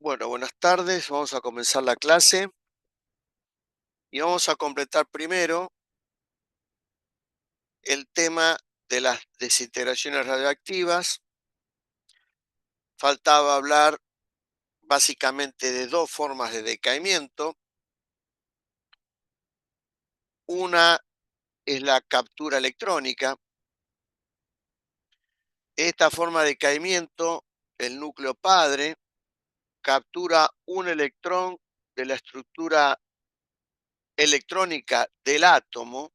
Bueno, buenas tardes. Vamos a comenzar la clase y vamos a completar primero el tema de las desintegraciones radioactivas. Faltaba hablar básicamente de dos formas de decaimiento. Una es la captura electrónica. Esta forma de decaimiento, el núcleo padre captura un electrón de la estructura electrónica del átomo,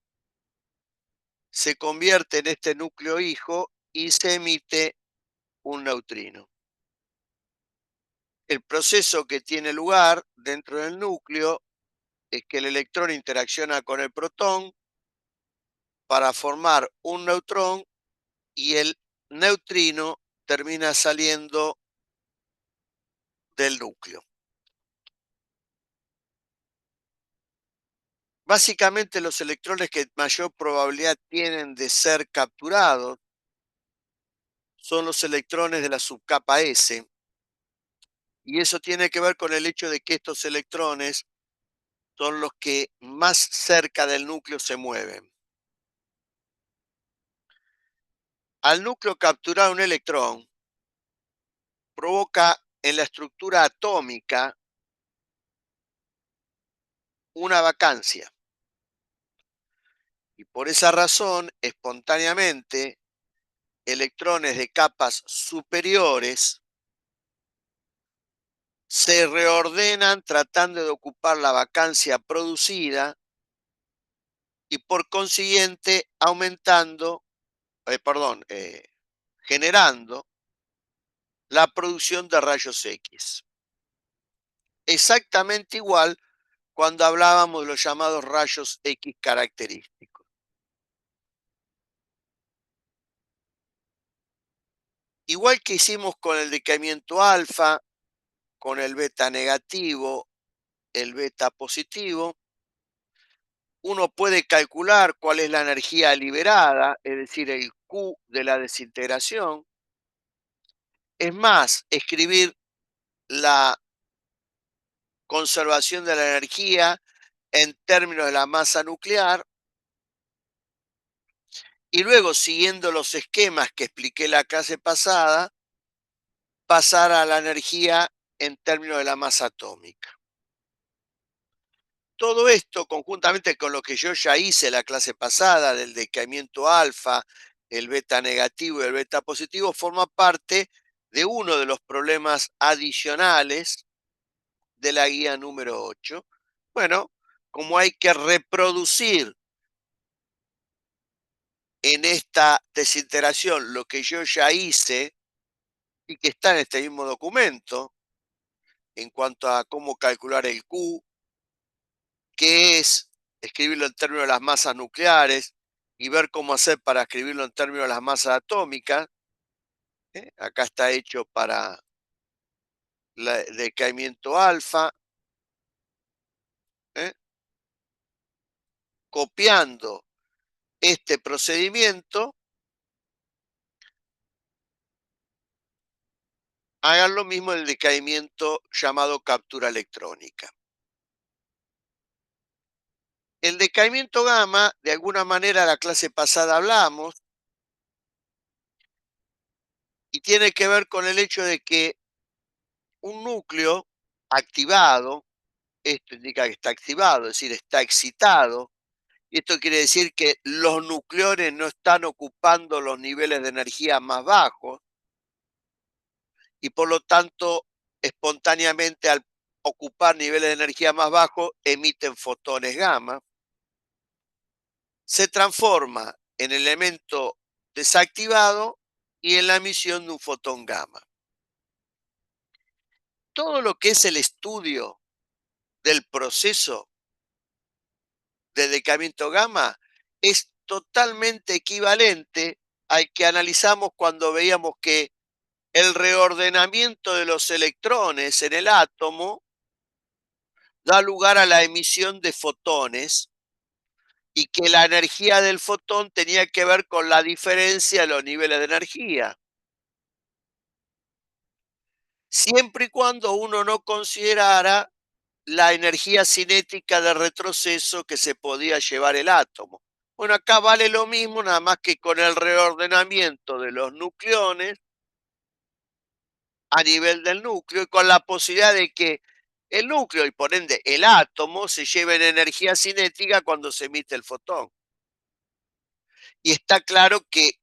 se convierte en este núcleo hijo y se emite un neutrino. El proceso que tiene lugar dentro del núcleo es que el electrón interacciona con el protón para formar un neutrón y el neutrino termina saliendo del núcleo. Básicamente los electrones que mayor probabilidad tienen de ser capturados son los electrones de la subcapa S, y eso tiene que ver con el hecho de que estos electrones son los que más cerca del núcleo se mueven. Al núcleo capturar un electrón, provoca en la estructura atómica una vacancia. Y por esa razón, espontáneamente, electrones de capas superiores se reordenan tratando de ocupar la vacancia producida y por consiguiente generando la producción de rayos X. Exactamente igual cuando hablábamos de los llamados rayos X característicos. Igual que hicimos con el decaimiento alfa, con el beta negativo, el beta positivo, uno puede calcular cuál es la energía liberada, es decir, el Q de la desintegración. Es más, escribir la conservación de la energía en términos de la masa nuclear y luego, siguiendo los esquemas que expliqué la clase pasada, pasar a la energía en términos de la masa atómica. Todo esto, conjuntamente con lo que yo ya hice la clase pasada del decaimiento alfa, el beta negativo y el beta positivo, forma parte de uno de los problemas adicionales de la guía número 8. Bueno, como hay que reproducir en esta desintegración lo que yo ya hice y que está en este mismo documento, en cuanto a cómo calcular el Q, qué es escribirlo en términos de las masas nucleares y ver cómo hacer para escribirlo en términos de las masas atómicas. Acá está hecho para el decaimiento alfa, ¿eh? Copiando este procedimiento, hagan lo mismo en el decaimiento llamado captura electrónica. El decaimiento gamma, de alguna manera la clase pasada hablamos, y tiene que ver con el hecho de que un núcleo activado, esto indica que está activado, es decir, está excitado, y esto quiere decir que los nucleones no están ocupando los niveles de energía más bajos, y por lo tanto, espontáneamente al ocupar niveles de energía más bajos, emiten fotones gamma, se transforma en elemento desactivado y en la emisión de un fotón gamma. Todo lo que es el estudio del proceso de decaimiento gamma es totalmente equivalente al que analizamos cuando veíamos que el reordenamiento de los electrones en el átomo da lugar a la emisión de fotones y que la energía del fotón tenía que ver con la diferencia de los niveles de energía. siempre y cuando uno no considerara la energía cinética de retroceso que se podía llevar el átomo. Bueno, acá vale lo mismo, nada más que con el reordenamiento de los nucleones a nivel del núcleo y con la posibilidad de que el núcleo y por ende el átomo se lleven energía cinética cuando se emite el fotón. Y está claro que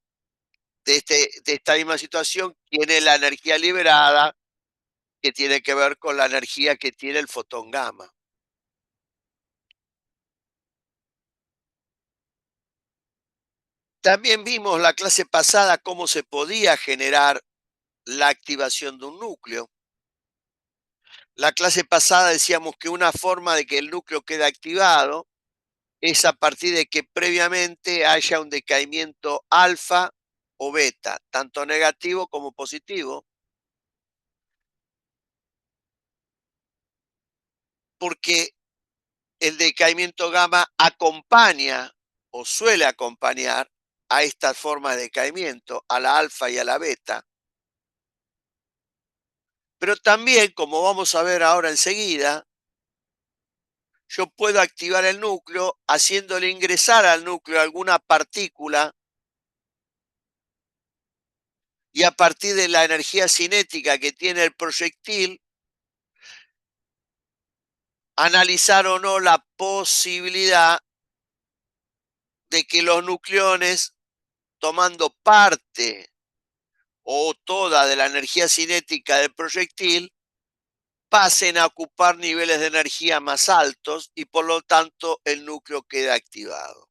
de esta misma situación tiene la energía liberada que tiene que ver con la energía que tiene el fotón gamma. También vimos la clase pasada cómo se podía generar la activación de un núcleo. La clase pasada decíamos que una forma de que el núcleo quede activado es a partir de que previamente haya un decaimiento alfa o beta, tanto negativo como positivo, porque el decaimiento gamma acompaña o suele acompañar a estas formas de decaimiento, a la alfa y a la beta. Pero también, como vamos a ver ahora enseguida, yo puedo activar el núcleo haciéndole ingresar al núcleo alguna partícula y a partir de la energía cinética que tiene el proyectil, analizar o no la posibilidad de que los nucleones, tomando parte o toda de la energía cinética del proyectil, pasen a ocupar niveles de energía más altos y por lo tanto el núcleo queda activado.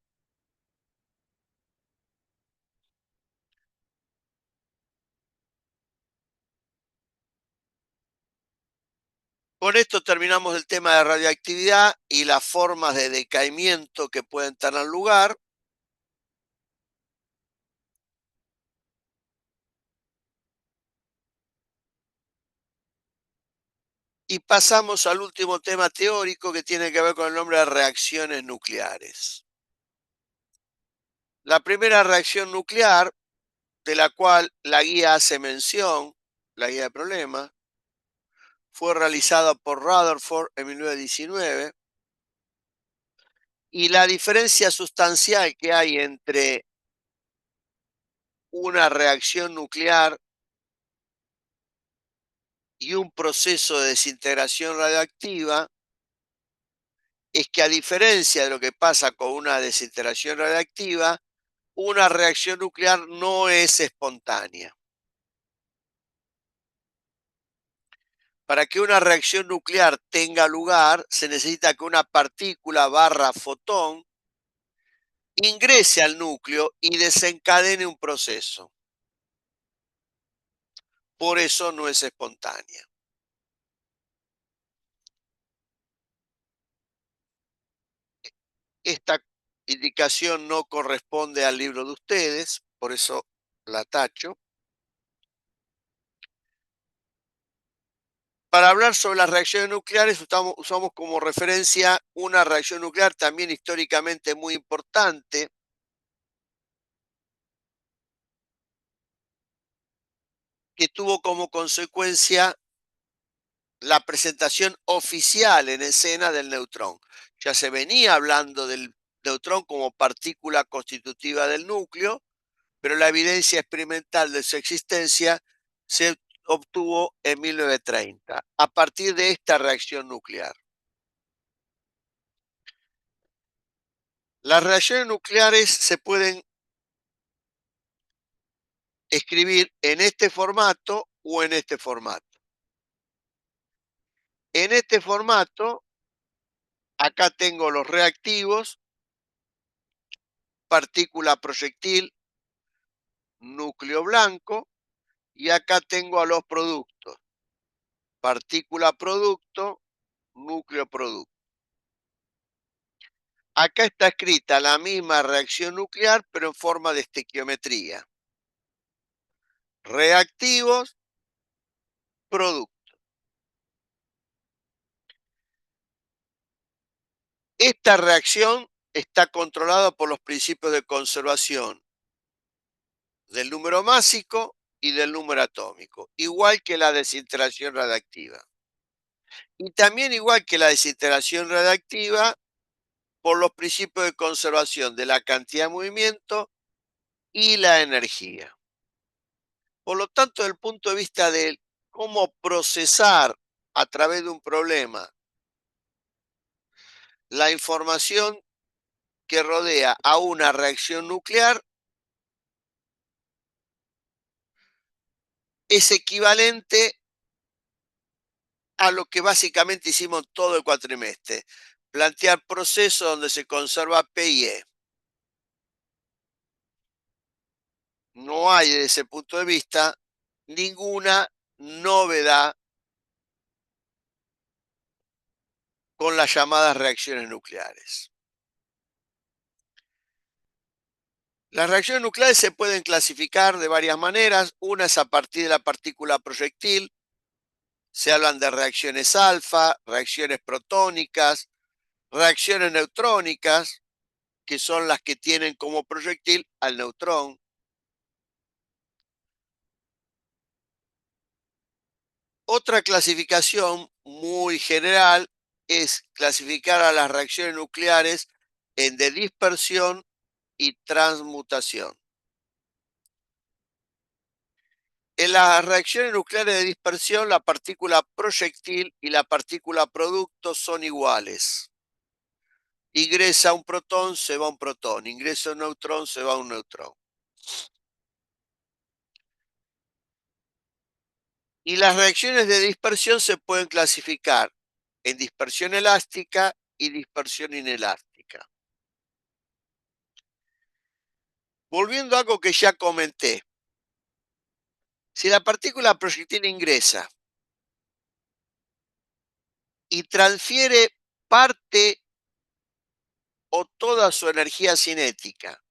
Con esto terminamos el tema de radioactividad y las formas de decaimiento que pueden tener lugar. Y pasamos al último tema teórico que tiene que ver con el nombre de reacciones nucleares. La primera reacción nuclear, de la cual la guía hace mención, la guía de problemas, fue realizada por Rutherford en 1919 y la diferencia sustancial que hay entre una reacción nuclear y un proceso de desintegración radioactiva es que a diferencia de lo que pasa con una desintegración radioactiva, una reacción nuclear no es espontánea. Para que una reacción nuclear tenga lugar, se necesita que una partícula barra fotón ingrese al núcleo y desencadene un proceso. Por eso no es espontánea. Esta indicación no corresponde al libro de ustedes, por eso la tacho. Para hablar sobre las reacciones nucleares usamos como referencia una reacción nuclear también históricamente muy importante, que tuvo como consecuencia la presentación oficial en escena del neutrón. Ya se venía hablando del neutrón como partícula constitutiva del núcleo, pero la evidencia experimental de su existencia se obtuvo en 1930, a partir de esta reacción nuclear. Las reacciones nucleares se pueden escribir en este formato o en este formato. En este formato, acá tengo los reactivos, partícula proyectil, núcleo blanco, y acá tengo a los productos, partícula producto, núcleo producto. Acá está escrita la misma reacción nuclear, pero en forma de estequiometría. Reactivos, producto. Esta reacción está controlada por los principios de conservación del número másico y del número atómico, igual que la desintegración radiactiva. Y también igual que la desintegración radiactiva, por los principios de conservación de la cantidad de movimiento y la energía. Por lo tanto, desde el punto de vista de cómo procesar a través de un problema la información que rodea a una reacción nuclear, es equivalente a lo que básicamente hicimos todo el cuatrimestre: plantear procesos donde se conserva P y E. No hay desde ese punto de vista ninguna novedad con las llamadas reacciones nucleares. Las reacciones nucleares se pueden clasificar de varias maneras. Una es a partir de la partícula proyectil. Se hablan de reacciones alfa, reacciones protónicas, reacciones neutrónicas, que son las que tienen como proyectil al neutrón. Otra clasificación muy general es clasificar a las reacciones nucleares en de dispersión y transmutación. En las reacciones nucleares de dispersión, la partícula proyectil y la partícula producto son iguales. Ingresa un protón, se va un protón. Ingresa un neutrón, se va un neutrón. Y las reacciones de dispersión se pueden clasificar en dispersión elástica y dispersión inelástica. Volviendo a algo que ya comenté, si la partícula proyectil ingresa y transfiere parte o toda su energía cinética,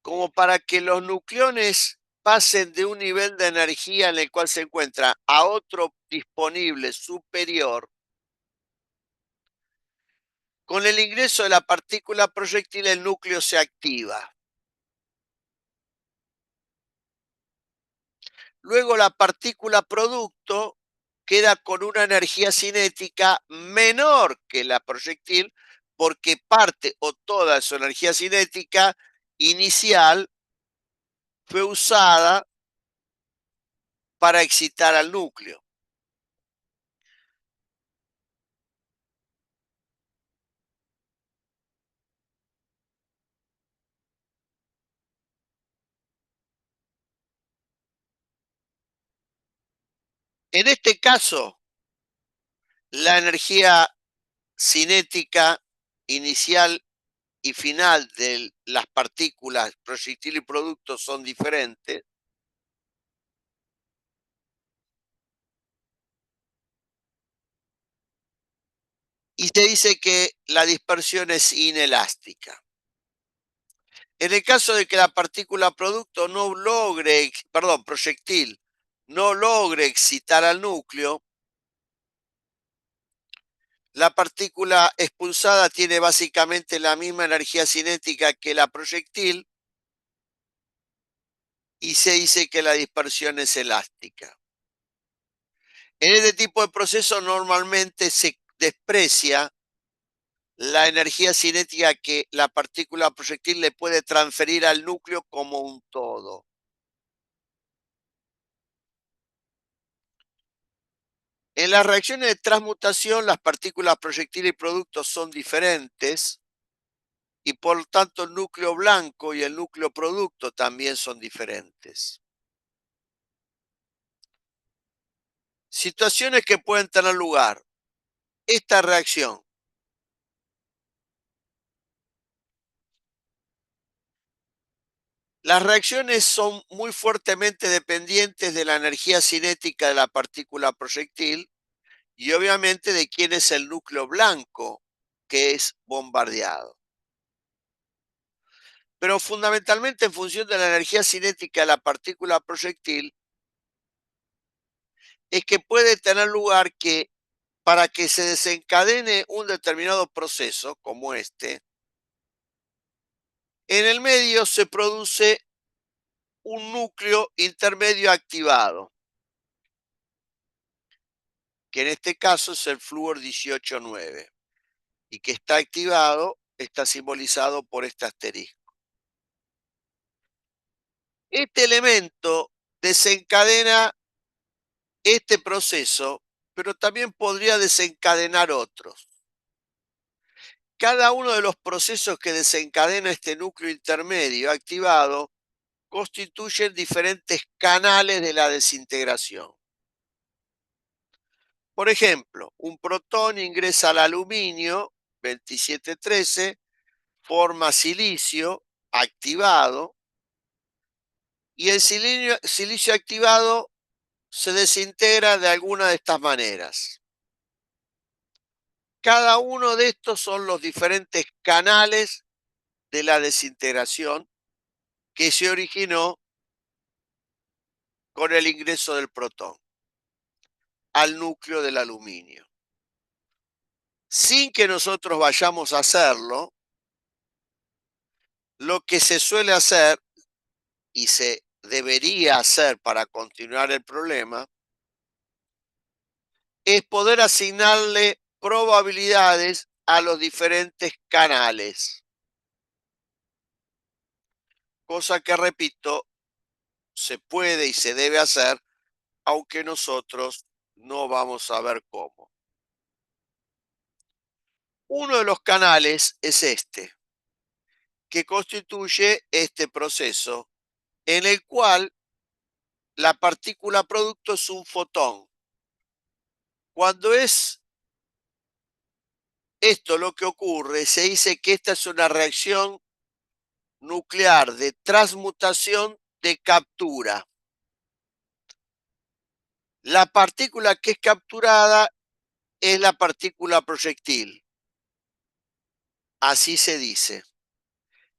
como para que los nucleones pasen de un nivel de energía en el cual se encuentra a otro disponible superior, con el ingreso de la partícula proyectil el núcleo se activa. Luego la partícula producto queda con una energía cinética menor que la proyectil, porque parte o toda su energía cinética inicial fue usada para excitar al núcleo. En este caso, la energía cinética inicial y final de las partículas proyectil y producto son diferentes, y se dice que la dispersión es inelástica. En el caso de que la partícula producto no logre, perdón, proyectil, no logre excitar al núcleo, la partícula expulsada tiene básicamente la misma energía cinética que la proyectil y se dice que la dispersión es elástica. En este tipo de procesos normalmente se desprecia la energía cinética que la partícula proyectil le puede transferir al núcleo como un todo. En las reacciones de transmutación, las partículas proyectiles y productos son diferentes y por lo tanto el núcleo blanco y el núcleo producto también son diferentes. Situaciones que pueden tener lugar. Esta reacción. Las reacciones son muy fuertemente dependientes de la energía cinética de la partícula proyectil y obviamente de quién es el núcleo blanco que es bombardeado. Pero fundamentalmente en función de la energía cinética de la partícula proyectil, es que puede tener lugar que para que se desencadene un determinado proceso como este, en el medio se produce un núcleo intermedio activado, que en este caso es el flúor 18,9, y que está activado, está simbolizado por este asterisco. Este elemento desencadena este proceso, pero también podría desencadenar otros. Cada uno de los procesos que desencadena este núcleo intermedio activado constituyen diferentes canales de la desintegración. Por ejemplo, un protón ingresa al aluminio 2713, forma silicio activado, y el silicio activado se desintegra de alguna de estas maneras. Cada uno de estos son los diferentes canales de la desintegración que se originó con el ingreso del protón al núcleo del aluminio. Sin que nosotros vayamos a hacerlo, lo que se suele hacer y se debería hacer para continuar el problema es poder asignarle probabilidades a los diferentes canales, cosa que, repito, se puede y se debe hacer, aunque nosotros no vamos a ver cómo. Uno de los canales es este, que constituye este proceso en el cual la partícula producto es un fotón. Cuando es esto lo que ocurre, se dice que esta es una reacción nuclear de transmutación de captura. La partícula que es capturada es la partícula proyectil. Así se dice.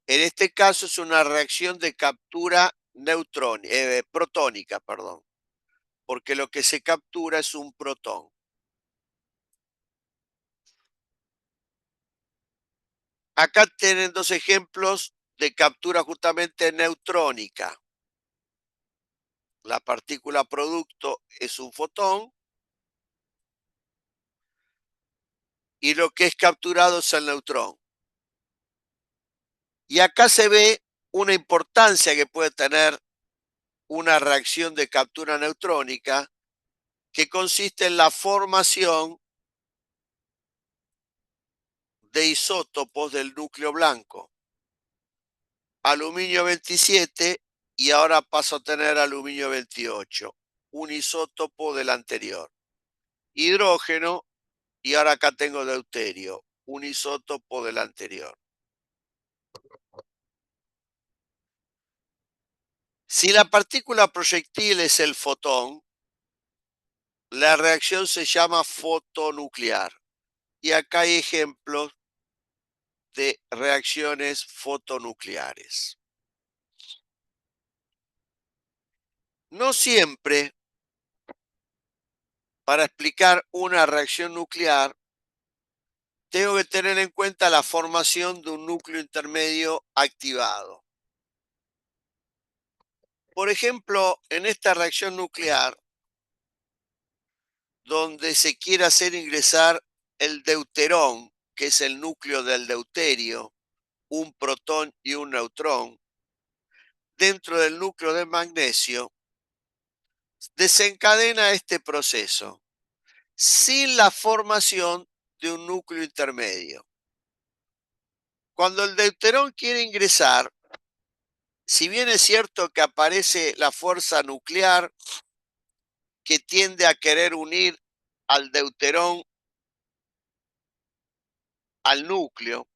En este caso es una reacción de captura protónica, perdón, porque lo que se captura es un protón. Acá tienen dos ejemplos de captura justamente neutrónica. La partícula producto es un fotón y lo que es capturado es el neutrón. Y acá se ve una importancia que puede tener una reacción de captura neutrónica, que consiste en la formación de isótopos del núcleo blanco. Aluminio 27 y ahora paso a tener aluminio 28, un isótopo del anterior. Hidrógeno y ahora acá tengo deuterio, un isótopo del anterior. Si la partícula proyectil es el fotón, la reacción se llama fotonuclear. Y acá hay ejemplos de reacciones fotonucleares. No siempre, para explicar una reacción nuclear, tengo que tener en cuenta la formación de un núcleo intermedio activado. Por ejemplo, en esta reacción nuclear, donde se quiere hacer ingresar el deuterón, que es el núcleo del deuterio, un protón y un neutrón, dentro del núcleo del magnesio, desencadena este proceso sin la formación de un núcleo intermedio. Cuando el deuterón quiere ingresar, si bien es cierto que aparece la fuerza nuclear que tiende a querer unir al deuterón al núcleo,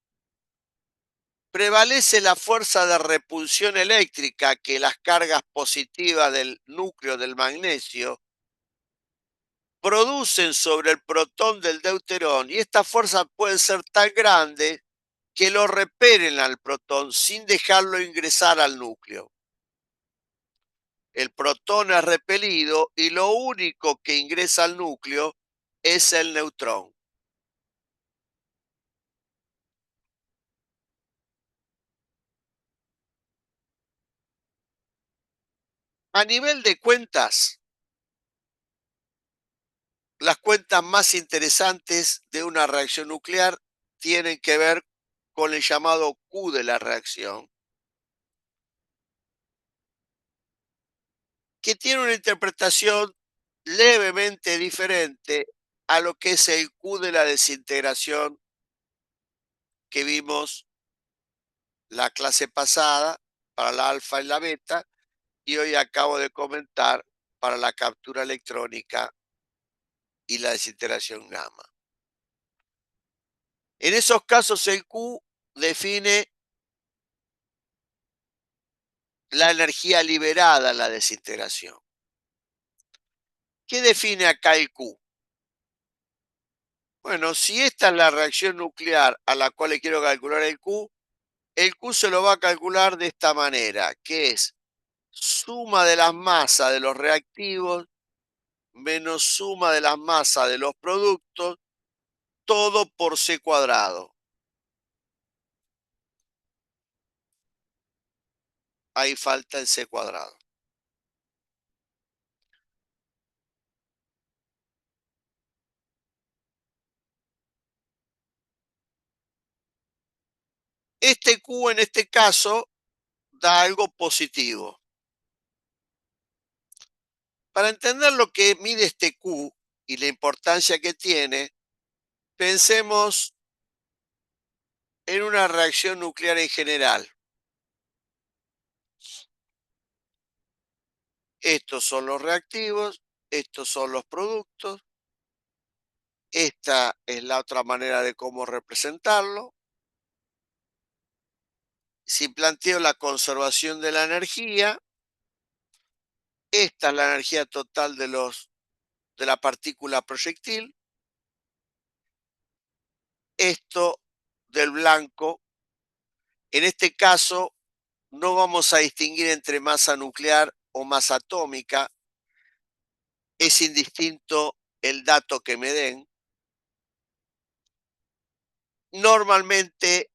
prevalece la fuerza de repulsión eléctrica que las cargas positivas del núcleo del magnesio producen sobre el protón del deuterón, y esta fuerza puede ser tan grande que lo repelen al protón sin dejarlo ingresar al núcleo. El protón es repelido y lo único que ingresa al núcleo es el neutrón. A nivel de cuentas, las cuentas más interesantes de una reacción nuclear tienen que ver con el llamado Q de la reacción, que tiene una interpretación levemente diferente a lo que es el Q de la desintegración que vimos la clase pasada para la alfa y la beta, y hoy acabo de comentar para la captura electrónica y la desintegración gamma. En esos casos el Q define la energía liberada en la desintegración. ¿Qué define acá el Q? Bueno, si esta es la reacción nuclear a la cual le quiero calcular el Q se lo va a calcular de esta manera, que es suma de las masas de los reactivos menos suma de las masas de los productos, todo por C cuadrado. Ahí falta el C cuadrado. Este Q en este caso da algo positivo. Para entender lo que mide este Q y la importancia que tiene, pensemos en una reacción nuclear en general. Estos son los reactivos, estos son los productos, esta es la otra manera de cómo representarlo. Si planteo la conservación de la energía, esta es la energía total de la partícula proyectil, esto del blanco. En este caso, no vamos a distinguir entre masa nuclear o masa atómica, es indistinto el dato que me den. Normalmente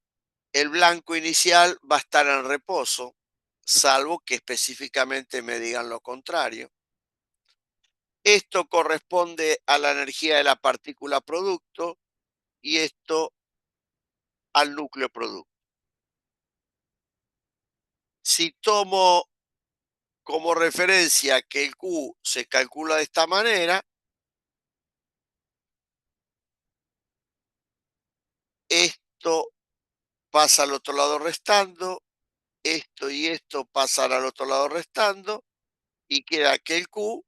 el blanco inicial va a estar en reposo, salvo que específicamente me digan lo contrario. Esto corresponde a la energía de la partícula producto y esto al núcleo producto. Si tomo como referencia que el Q se calcula de esta manera, esto pasa al otro lado restando, esto y esto pasan al otro lado restando, y queda que el Q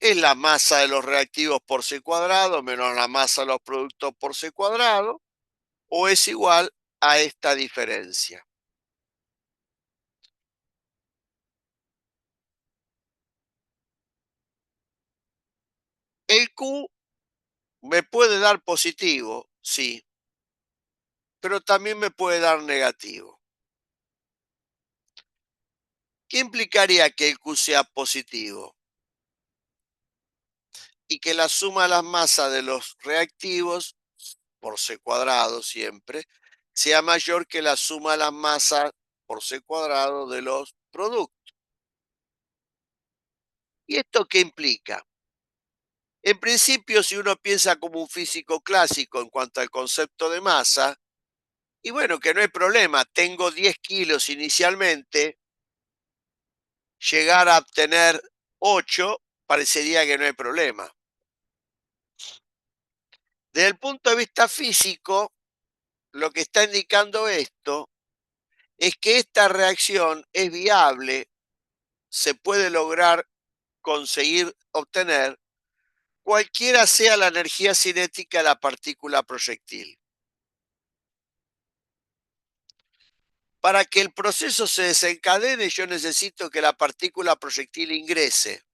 es la masa de los reactivos por C cuadrado menos la masa de los productos por C cuadrado, o es igual a esta diferencia. El Q me puede dar positivo, sí, pero también me puede dar negativo. ¿Qué implicaría que el Q sea positivo? Y que la suma de las masas de los reactivos, por C cuadrado siempre, sea mayor que la suma de las masas por C cuadrado de los productos. ¿Y esto qué implica? En principio, si uno piensa como un físico clásico en cuanto al concepto de masa, y bueno, que no hay problema, tengo 10 kilos inicialmente, llegar a obtener 8 parecería que no hay problema. Desde el punto de vista físico, lo que está indicando esto es que esta reacción es viable, se puede lograr conseguir obtener cualquiera sea la energía cinética de la partícula proyectil. Para que el proceso se desencadene, yo necesito que la partícula proyectil ingrese,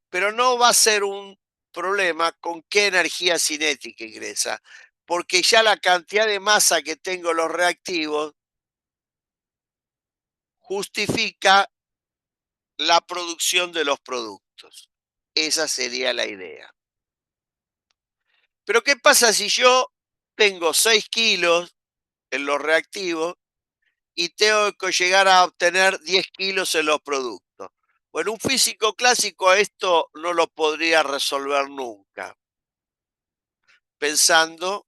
pero no va a ser un problema con qué energía cinética ingresa, porque ya la cantidad de masa que tengo los reactivos justifica la producción de los productos. Esa sería la idea. Pero ¿qué pasa si yo tengo 6 kilos en los reactivos y tengo que llegar a obtener 10 kilos en los productos? Bueno, un físico clásico a esto no lo podría resolver nunca, pensando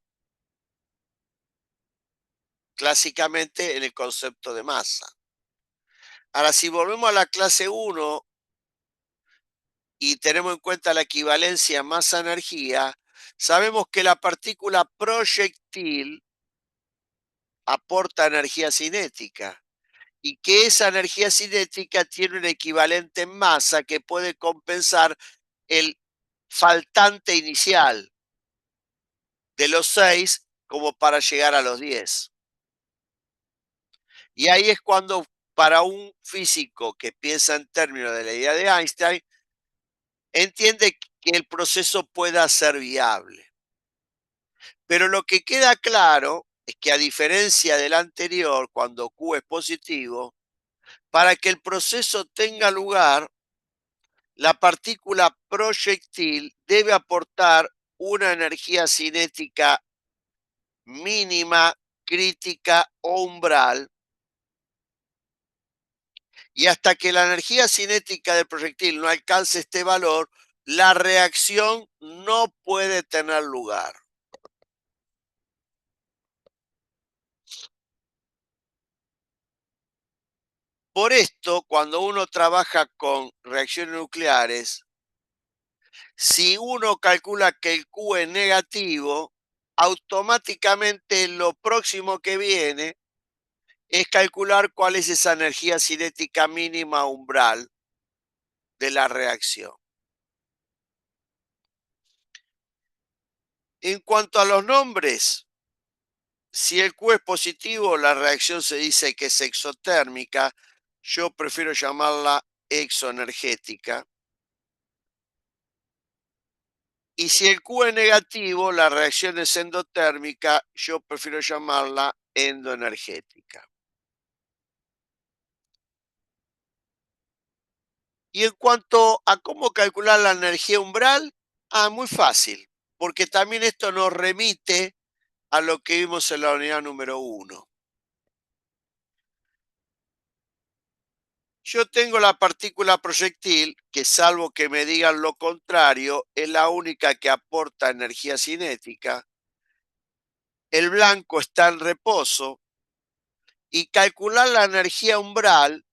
clásicamente en el concepto de masa. Ahora, si volvemos a la clase uno y tenemos en cuenta la equivalencia masa-energía, sabemos que la partícula proyectil aporta energía cinética y que esa energía cinética tiene un equivalente en masa que puede compensar el faltante inicial de los 6 como para llegar a los 10. Y ahí es cuando para un físico que piensa en términos de la idea de Einstein, entiende que el proceso pueda ser viable. Pero lo que queda claro es que a diferencia del anterior, cuando Q es positivo, para que el proceso tenga lugar, la partícula proyectil debe aportar una energía cinética mínima, crítica o umbral, y hasta que la energía cinética del proyectil no alcance este valor, la reacción no puede tener lugar. Por esto, cuando uno trabaja con reacciones nucleares, si uno calcula que el Q es negativo, automáticamente lo próximo que viene es calcular cuál es esa energía cinética mínima umbral de la reacción. En cuanto a los nombres, si el Q es positivo, la reacción se dice que es exotérmica. Yo prefiero llamarla exoenergética. Y si el Q es negativo, la reacción es endotérmica. Yo prefiero llamarla endoenergética. Y en cuanto a cómo calcular la energía umbral, muy fácil, porque también esto nos remite a lo que vimos en la unidad número uno. Yo tengo la partícula proyectil, que salvo que me digan lo contrario, es la única que aporta energía cinética. El blanco está en reposo y calcular la energía umbral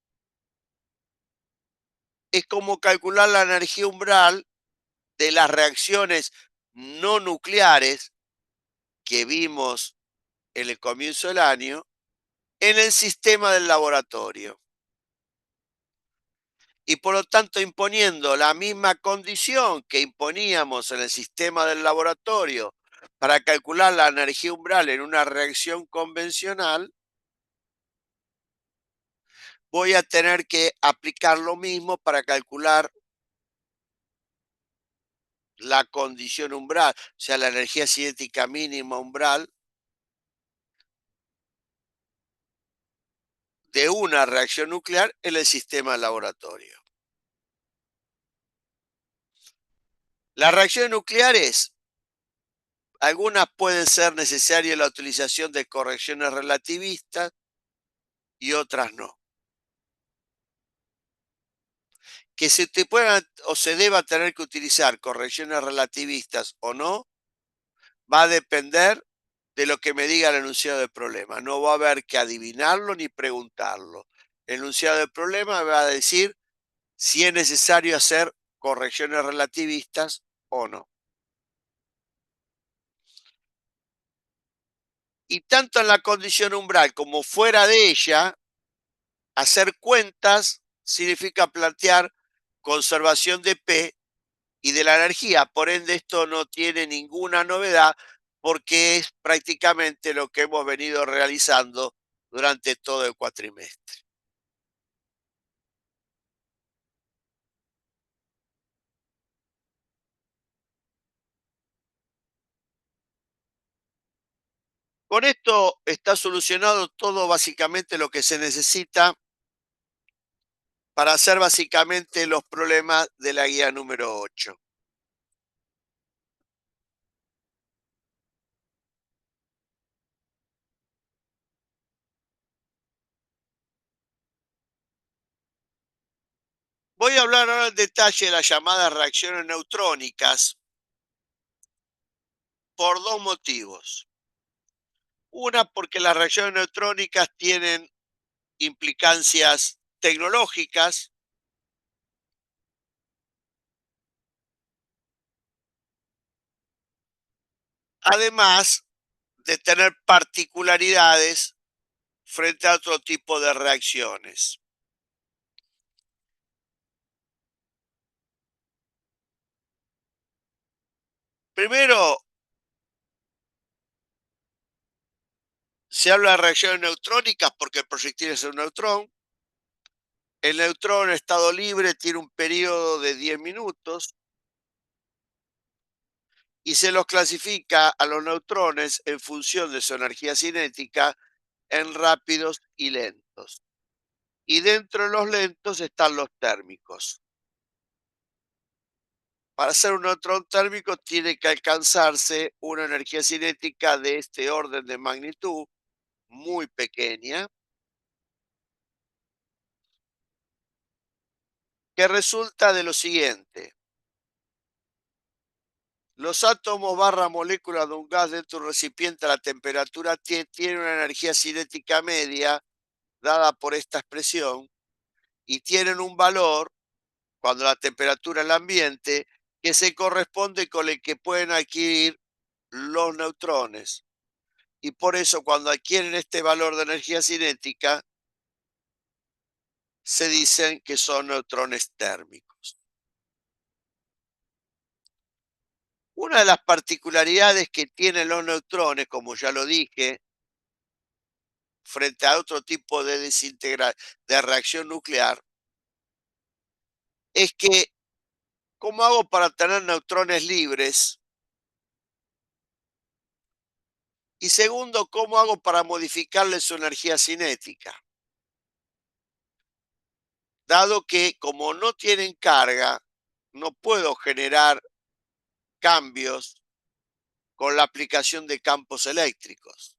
es como calcular la energía umbral de las reacciones no nucleares que vimos en el comienzo del año en el sistema del laboratorio. Y por lo tanto, imponiendo la misma condición que imponíamos en el sistema del laboratorio para calcular la energía umbral en una reacción convencional, voy a tener que aplicar lo mismo para calcular la condición umbral, o sea, la energía cinética mínima umbral de una reacción nuclear en el sistema del laboratorio. Las reacciones nucleares, algunas pueden ser necesarias la utilización de correcciones relativistas y otras no. Que se te puedan o se deba tener que utilizar correcciones relativistas o no, va a depender de lo que me diga el enunciado del problema. No va a haber que adivinarlo ni preguntarlo. El enunciado del problema me va a decir si es necesario hacer correcciones relativistas o no. Y tanto en la condición umbral como fuera de ella, hacer cuentas significa plantear conservación de P y de la energía. Por ende, esto no tiene ninguna novedad porque es prácticamente lo que hemos venido realizando durante todo el cuatrimestre. Con esto está solucionado todo básicamente lo que se necesita para hacer básicamente los problemas de la guía número 8. Voy a hablar ahora en detalle de las llamadas reacciones neutrónicas por dos motivos. Una, porque las reacciones neutrónicas tienen implicancias tecnológicas, además de tener particularidades frente a otro tipo de reacciones. Primero, se habla de reacciones neutrónicas porque el proyectil es un neutrón. El neutrón en estado libre tiene un periodo de 10 minutos y se los clasifica a los neutrones en función de su energía cinética en rápidos y lentos. Y dentro de los lentos están los térmicos. Para ser un neutrón térmico tiene que alcanzarse una energía cinética de este orden de magnitud, muy pequeña, que resulta de lo siguiente. Los átomos barra moléculas de un gas dentro de un recipiente a la temperatura T tienen una energía cinética media dada por esta expresión y tienen un valor, cuando la temperatura del ambiente, que se corresponde con el que pueden adquirir los neutrones. Y por eso cuando adquieren este valor de energía cinética, se dicen que son neutrones térmicos. Una de las particularidades que tienen los neutrones, como ya lo dije, frente a otro tipo de de reacción nuclear, es que, ¿cómo hago para tener neutrones libres? Y segundo, ¿cómo hago para modificarle su energía cinética? Dado que como no tienen carga, no puedo generar cambios con la aplicación de campos eléctricos.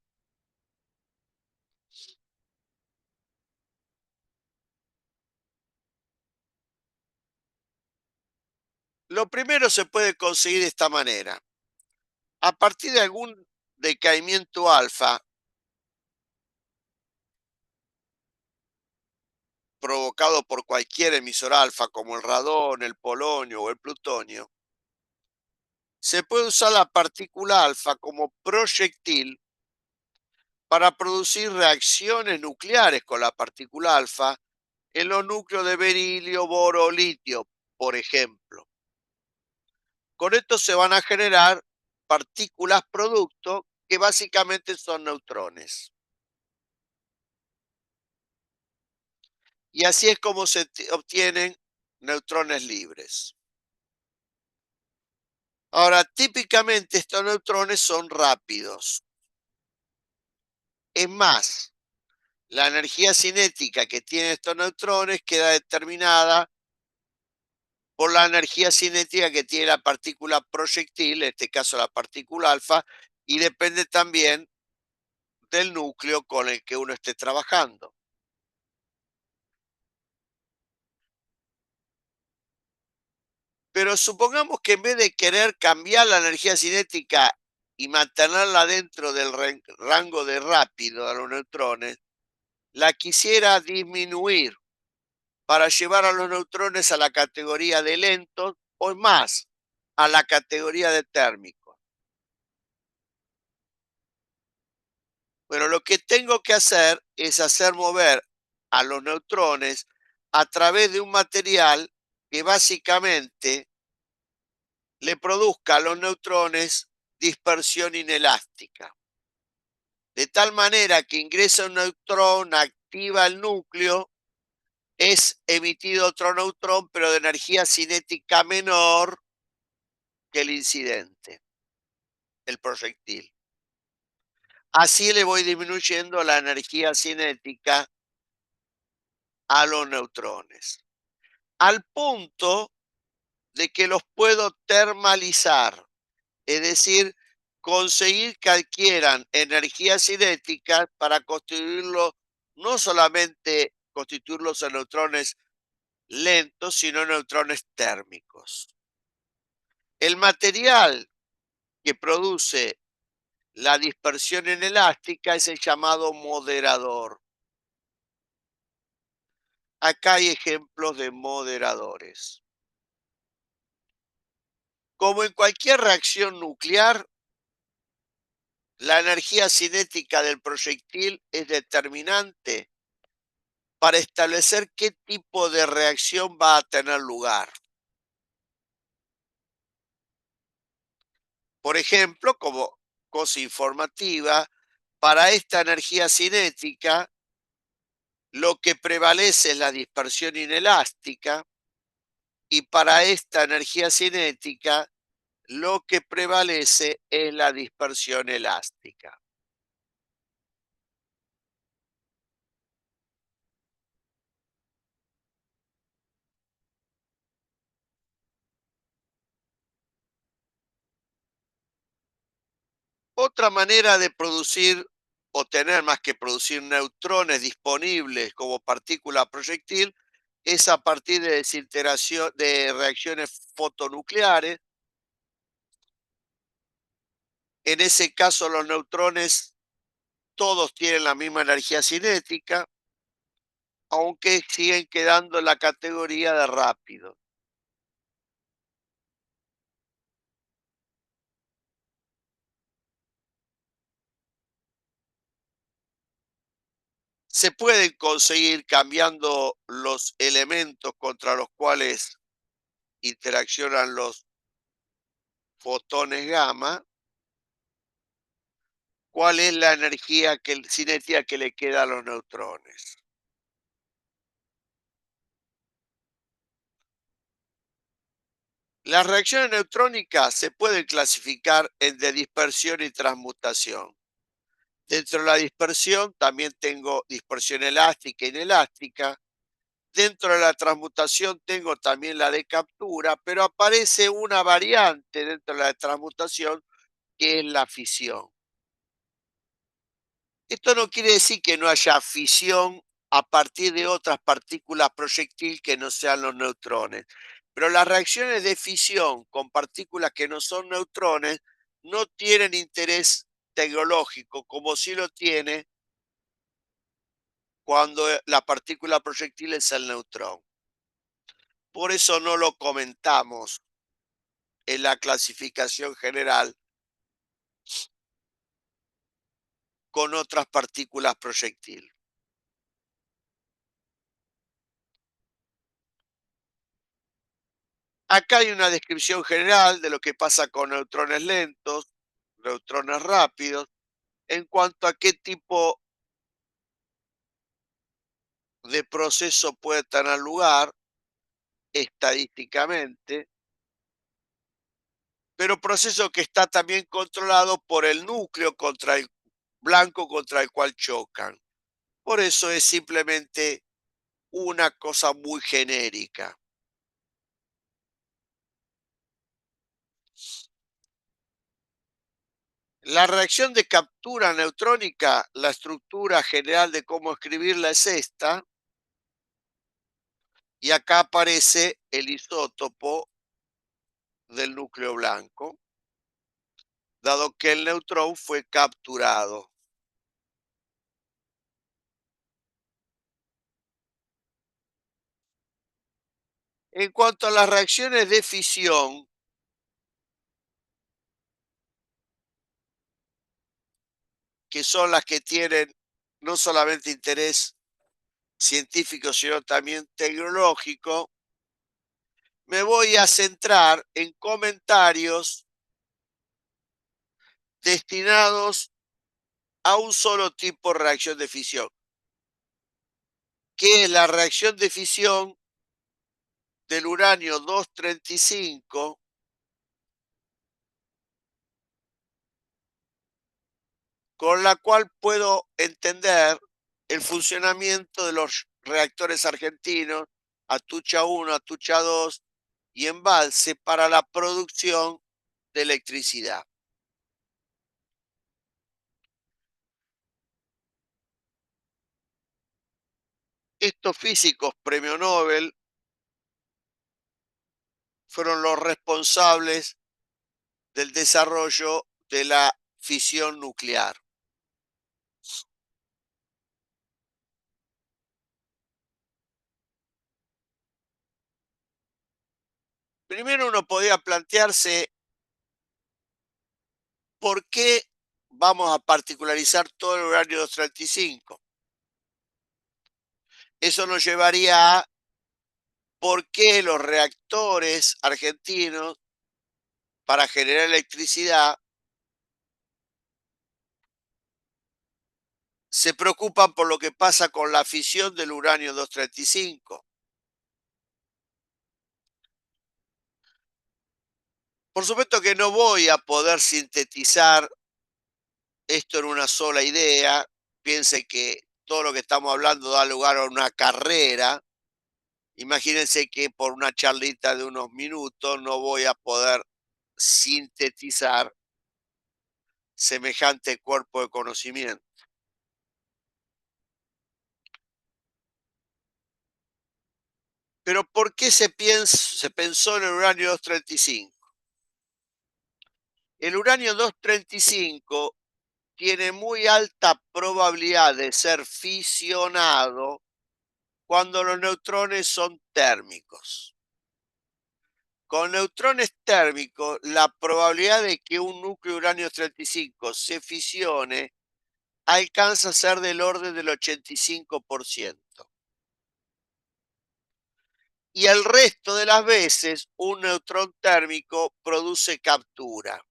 Lo primero se puede conseguir de esta manera. A partir de algún decaimiento alfa provocado por cualquier emisor alfa como el radón, el polonio o el plutonio, se puede usar la partícula alfa como proyectil para producir reacciones nucleares con la partícula alfa en los núcleos de berilio, boro o litio, por ejemplo. Con esto se van a generar partículas producto que básicamente son neutrones. Y así es como se obtienen neutrones libres. Ahora, típicamente estos neutrones son rápidos. Es más, la energía cinética que tienen estos neutrones queda determinada por la energía cinética que tiene la partícula proyectil, en este caso la partícula alfa, y depende también del núcleo con el que uno esté trabajando. Pero supongamos que en vez de querer cambiar la energía cinética y mantenerla dentro del rango de rápido de los neutrones, la quisiera disminuir para llevar a los neutrones a la categoría de lentos o más, a la categoría de térmicos. Bueno, lo que tengo que hacer es hacer mover a los neutrones a través de un material que básicamente le produzca a los neutrones dispersión inelástica. De tal manera que ingresa un neutrón, activa el núcleo, es emitido otro neutrón, pero de energía cinética menor que el incidente, el proyectil. Así le voy disminuyendo la energía cinética a los neutrones, al punto de que los puedo termalizar, es decir, conseguir que adquieran energía cinética para constituirlo, no solamente constituirlos en neutrones lentos, sino neutrones térmicos. El material que produce la dispersión inelástica es el llamado moderador. Acá hay ejemplos de moderadores. Como en cualquier reacción nuclear, la energía cinética del proyectil es determinante para establecer qué tipo de reacción va a tener lugar. Por ejemplo, como cosa informativa, para esta energía cinética, lo que prevalece es la dispersión inelástica y para esta energía cinética, lo que prevalece es la dispersión elástica. Otra manera de producir o tener más que producir neutrones disponibles como partícula proyectil es a partir de desintegración de reacciones fotonucleares. En ese caso, los neutrones todos tienen la misma energía cinética, aunque siguen quedando en la categoría de rápido. Se pueden conseguir cambiando los elementos contra los cuales interaccionan los fotones gamma. ¿Cuál es la energía cinética que le queda a los neutrones? Las reacciones neutrónicas se pueden clasificar en de dispersión y transmutación. Dentro de la dispersión también tengo dispersión elástica e inelástica. Dentro de la transmutación tengo también la de captura, pero aparece una variante dentro de la de transmutación que es la fisión. Esto no quiere decir que no haya fisión a partir de otras partículas proyectil que no sean los neutrones, pero las reacciones de fisión con partículas que no son neutrones no tienen interés tecnológico como si lo tiene cuando la partícula proyectil es el neutrón. Por eso no lo comentamos en la clasificación general con otras partículas proyectil. Acá hay una descripción general de lo que pasa con neutrones lentos, neutrones rápidos, en cuanto a qué tipo de proceso puede tener lugar estadísticamente, pero proceso que está también controlado por el núcleo contra el blanco contra el cual chocan. Por eso es simplemente una cosa muy genérica. La reacción de captura neutrónica, la estructura general de cómo escribirla es esta, y acá aparece el isótopo del núcleo blanco, dado que el neutrón fue capturado. En cuanto a las reacciones de fisión, que son las que tienen no solamente interés científico, sino también tecnológico, me voy a centrar en comentarios destinados a un solo tipo de reacción de fisión, que es la reacción de fisión del uranio 235 con la cual puedo entender el funcionamiento de los reactores argentinos Atucha 1, Atucha 2 y embalse para la producción de electricidad. Estos físicos premio Nobel fueron los responsables del desarrollo de la fisión nuclear. Primero uno podía plantearse por qué vamos a particularizar todo el uranio 235. Eso nos llevaría a por qué los reactores argentinos para generar electricidad se preocupan por lo que pasa con la fisión del uranio 235. Por supuesto que no voy a poder sintetizar esto en una sola idea. Piense que todo lo que estamos hablando da lugar a una carrera. Imagínense que por una charlita de unos minutos no voy a poder sintetizar semejante cuerpo de conocimiento. Pero ¿por qué se pensó en el uranio 235? El uranio 235 tiene muy alta probabilidad de ser fisionado cuando los neutrones son térmicos. Con neutrones térmicos, la probabilidad de que un núcleo de uranio 35 se fisione alcanza a ser del orden del 85%. Y el resto de las veces, un neutrón térmico produce captura.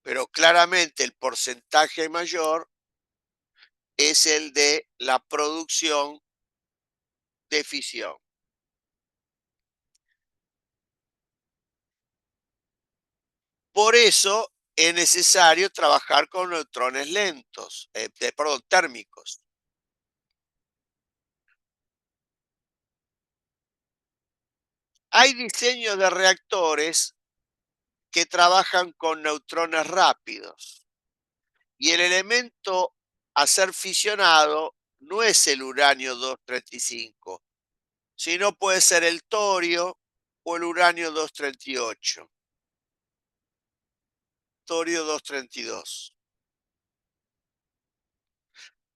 Pero claramente el porcentaje mayor es el de la producción de fisión. Por eso es necesario trabajar con neutrones lentos, perdón, térmicos. Hay diseños de reactores que trabajan con neutrones rápidos y el elemento a ser fisionado no es el uranio 235, sino puede ser el torio o el uranio 238, torio 232.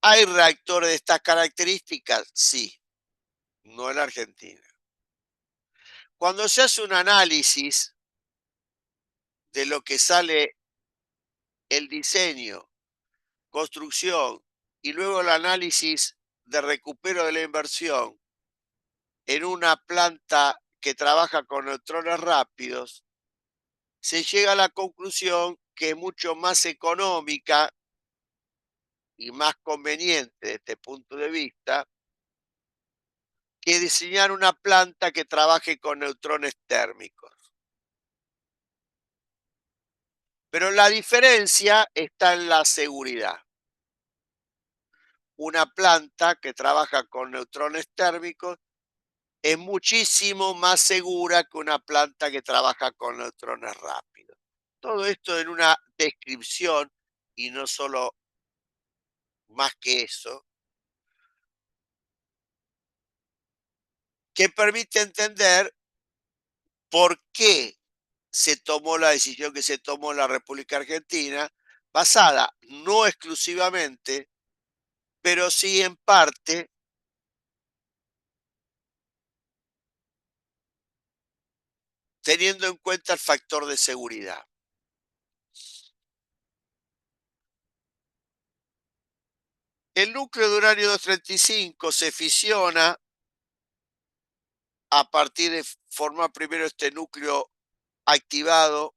¿Hay reactores de estas características? Sí, no en la Argentina. Cuando se hace un análisis de lo que sale el diseño, construcción y luego el análisis de recupero de la inversión en una planta que trabaja con neutrones rápidos, se llega a la conclusión que es mucho más económica y más conveniente desde este punto de vista que diseñar una planta que trabaje con neutrones térmicos. Pero la diferencia está en la seguridad. Una planta que trabaja con neutrones térmicos es muchísimo más segura que una planta que trabaja con neutrones rápidos. Todo esto en una descripción y no solo más que eso, que permite entender por qué se tomó la decisión que se tomó en la República Argentina, basada no exclusivamente, pero sí en parte, teniendo en cuenta el factor de seguridad. El núcleo de uranio 235 se fisiona a partir de formar primero este núcleo activado,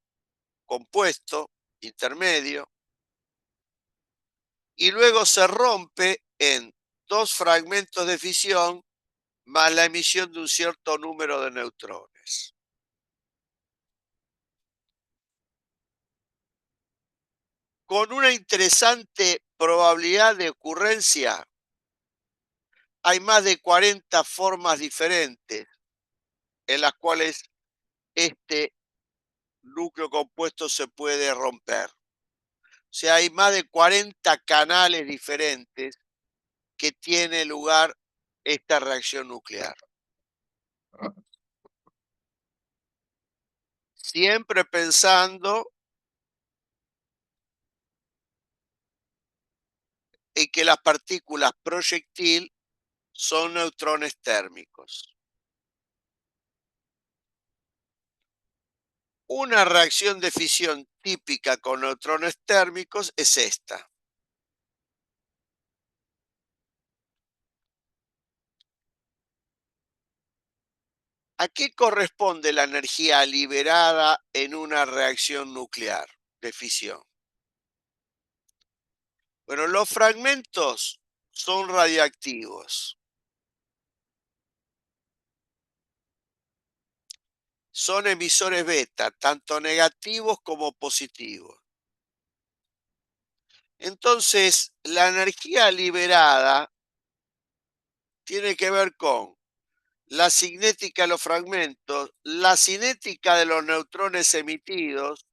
compuesto, intermedio, y luego se rompe en dos fragmentos de fisión más la emisión de un cierto número de neutrones. Con una interesante probabilidad de ocurrencia, hay más de 40 formas diferentes en las cuales este núcleo compuesto se puede romper. O sea, hay más de 40 canales diferentes que tiene lugar esta reacción nuclear. Siempre pensando en que las partículas proyectil son neutrones térmicos. Una reacción de fisión típica con neutrones térmicos es esta. ¿A qué corresponde la energía liberada en una reacción nuclear de fisión? Bueno, los fragmentos son radiactivos, son emisores beta, tanto negativos como positivos. Entonces, la energía liberada tiene que ver con la cinética de los fragmentos, la cinética de los neutrones emitidos,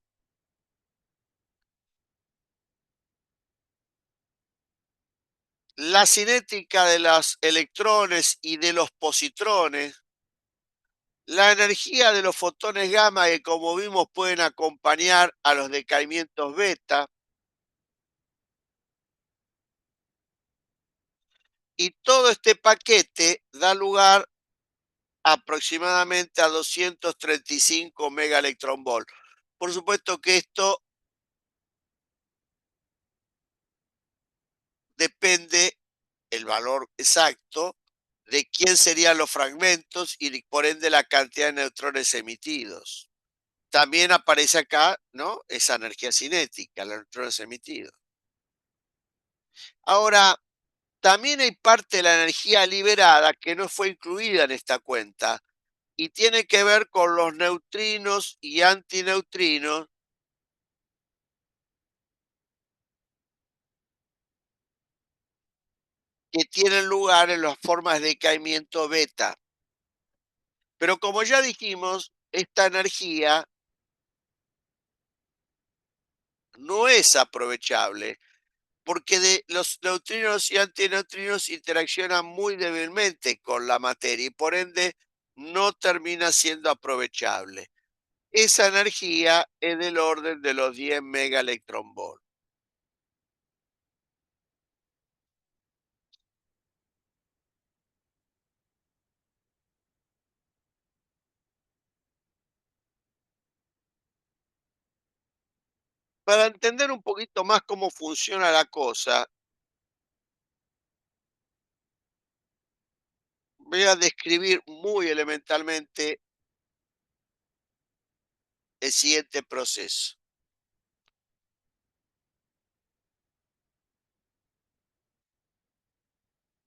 la cinética de los electrones y de los positrones, la energía de los fotones gamma que como vimos pueden acompañar a los decaimientos beta, y todo este paquete da lugar aproximadamente a 235 megaelectronvolt. Por supuesto que esto depende el valor exacto de quién serían los fragmentos y por ende la cantidad de neutrones emitidos. También aparece acá, ¿no? Esa energía cinética, los neutrones emitidos. Ahora, también hay parte de la energía liberada que no fue incluida en esta cuenta y tiene que ver con los neutrinos y antineutrinos que tienen lugar en las formas de decaimiento beta. Pero como ya dijimos, esta energía no es aprovechable porque los neutrinos y antineutrinos interaccionan muy débilmente con la materia y por ende no termina siendo aprovechable. Esa energía es del orden de los 10 megaelectronvolts. Para entender un poquito más cómo funciona la cosa, voy a describir muy elementalmente el siguiente proceso.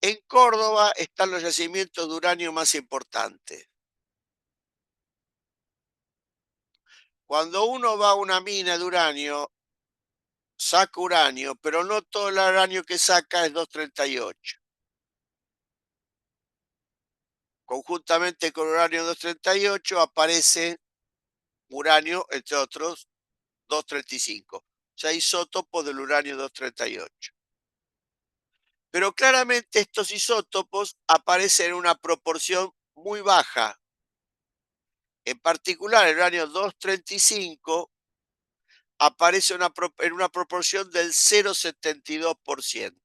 En Córdoba están los yacimientos de uranio más importantes. Cuando uno va a una mina de uranio, saca uranio, pero no todo el uranio que saca es 238. Conjuntamente con uranio 238 aparece uranio, entre otros, 235. O sea, isótopos del uranio 238. Pero claramente estos isótopos aparecen en una proporción muy baja. En particular, el uranio 235 aparece en una proporción del 0,72%.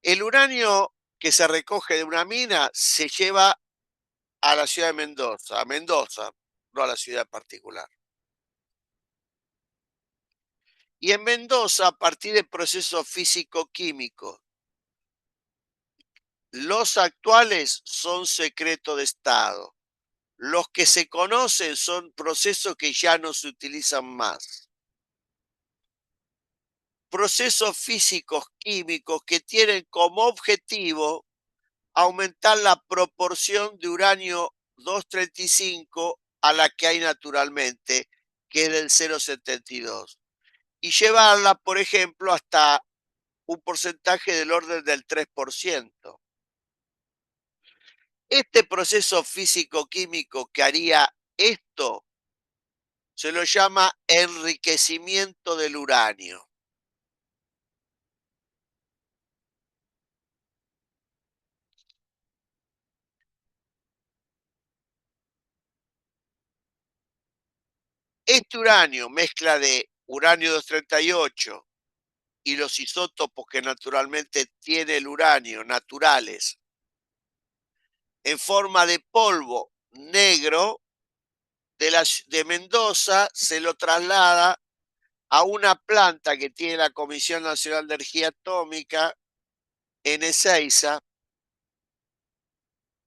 El uranio que se recoge de una mina se lleva a la ciudad de Mendoza, no a la ciudad particular. Y en Mendoza, a partir de procesos físico-químicos, los actuales son secreto de Estado. Los que se conocen son procesos que ya no se utilizan más. Procesos físicos químicos que tienen como objetivo aumentar la proporción de uranio 235 a la que hay naturalmente, que es del 0,72, y llevarla, por ejemplo, hasta un porcentaje del orden del 3%. Este proceso físico-químico que haría esto se lo llama enriquecimiento del uranio. Este uranio, mezcla de uranio 238 y los isótopos que naturalmente tiene el uranio, naturales, en forma de polvo negro de Mendoza, se lo traslada a una planta que tiene la Comisión Nacional de Energía Atómica en Ezeiza,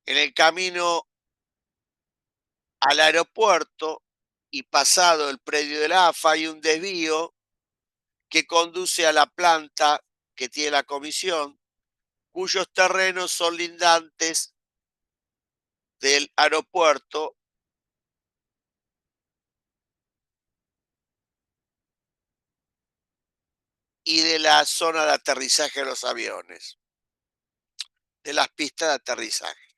en el camino al aeropuerto y pasado el predio del AFA hay un desvío que conduce a la planta que tiene la comisión, cuyos terrenos son lindantes del aeropuerto y de la zona de aterrizaje de los aviones, de las pistas de aterrizaje.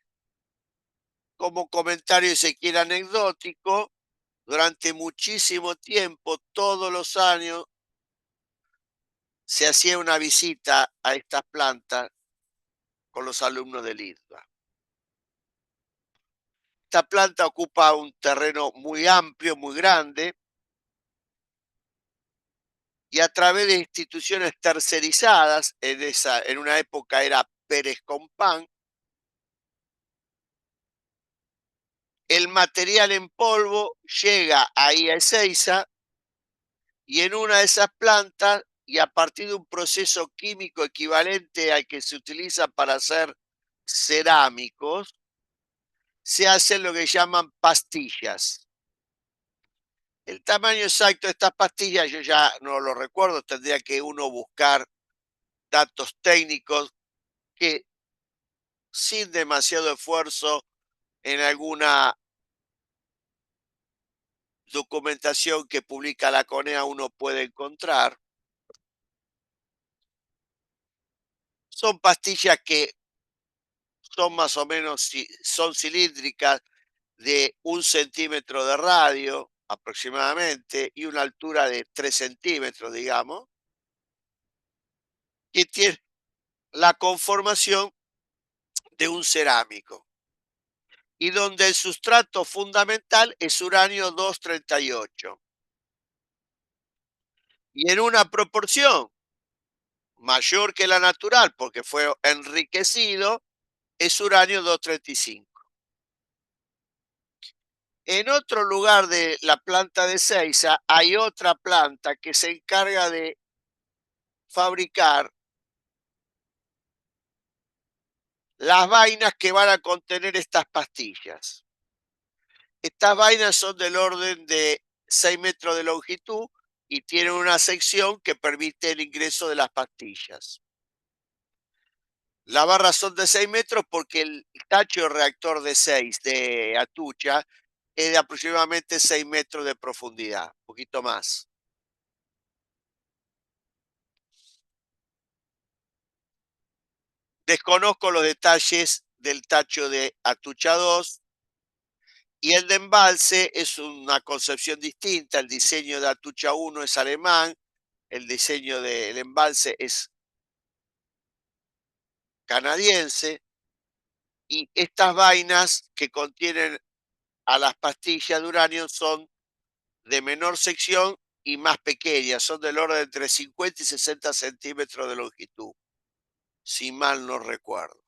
Como comentario, si se quiere, anecdótico, durante muchísimo tiempo, todos los años, se hacía una visita a estas plantas con los alumnos del IDVA. Esta planta ocupa un terreno muy amplio, muy grande, y a través de instituciones tercerizadas, en una época era Pérez Compán, el material en polvo llega ahí a Ezeiza y en una de esas plantas, y a partir de un proceso químico equivalente al que se utiliza para hacer cerámicos, se hacen lo que llaman pastillas. El tamaño exacto de estas pastillas yo ya no lo recuerdo, tendría que uno buscar datos técnicos que sin demasiado esfuerzo en alguna documentación que publica la CONEA uno puede encontrar. Son pastillas que son más o menos, son cilíndricas, de 1 centímetro de radio aproximadamente y una altura de 3 centímetros, digamos, que tiene la conformación de un cerámico y donde el sustrato fundamental es uranio 238 y en una proporción mayor que la natural porque fue enriquecido, es uranio 235. En otro lugar de la planta de Ezeiza hay otra planta que se encarga de fabricar las vainas que van a contener estas pastillas. Estas vainas son del orden de 6 metros de longitud y tienen una sección que permite el ingreso de las pastillas. Las barras son de 6 metros porque el tacho reactor de 6 de Atucha es de aproximadamente 6 metros de profundidad, un poquito más. Desconozco los detalles del tacho de Atucha 2 y el de embalse es una concepción distinta. El diseño de Atucha 1 es alemán, el diseño del embalse es canadiense y estas vainas que contienen a las pastillas de uranio son de menor sección y más pequeñas, son del orden de entre 50 y 60 centímetros de longitud, si mal no recuerdo.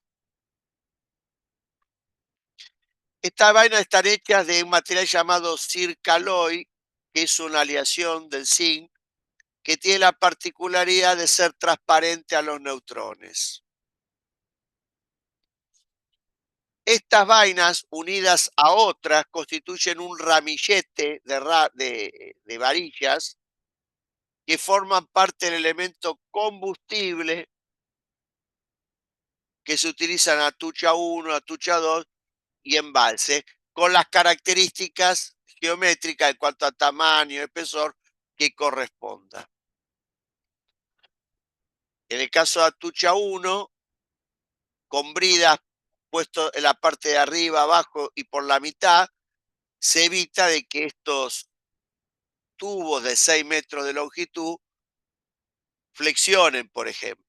Estas vainas están hechas de un material llamado zircaloy, que es una aleación del zinc, que tiene la particularidad de ser transparente a los neutrones. Estas vainas, unidas a otras, constituyen un ramillete de varillas que forman parte del elemento combustible que se utiliza en Atucha 1, Atucha 2 y embalse, con las características geométricas en cuanto a tamaño, espesor que corresponda. En el caso de Atucha 1, con bridas puesto en la parte de arriba, abajo y por la mitad, se evita de que estos tubos de 6 metros de longitud flexionen, por ejemplo.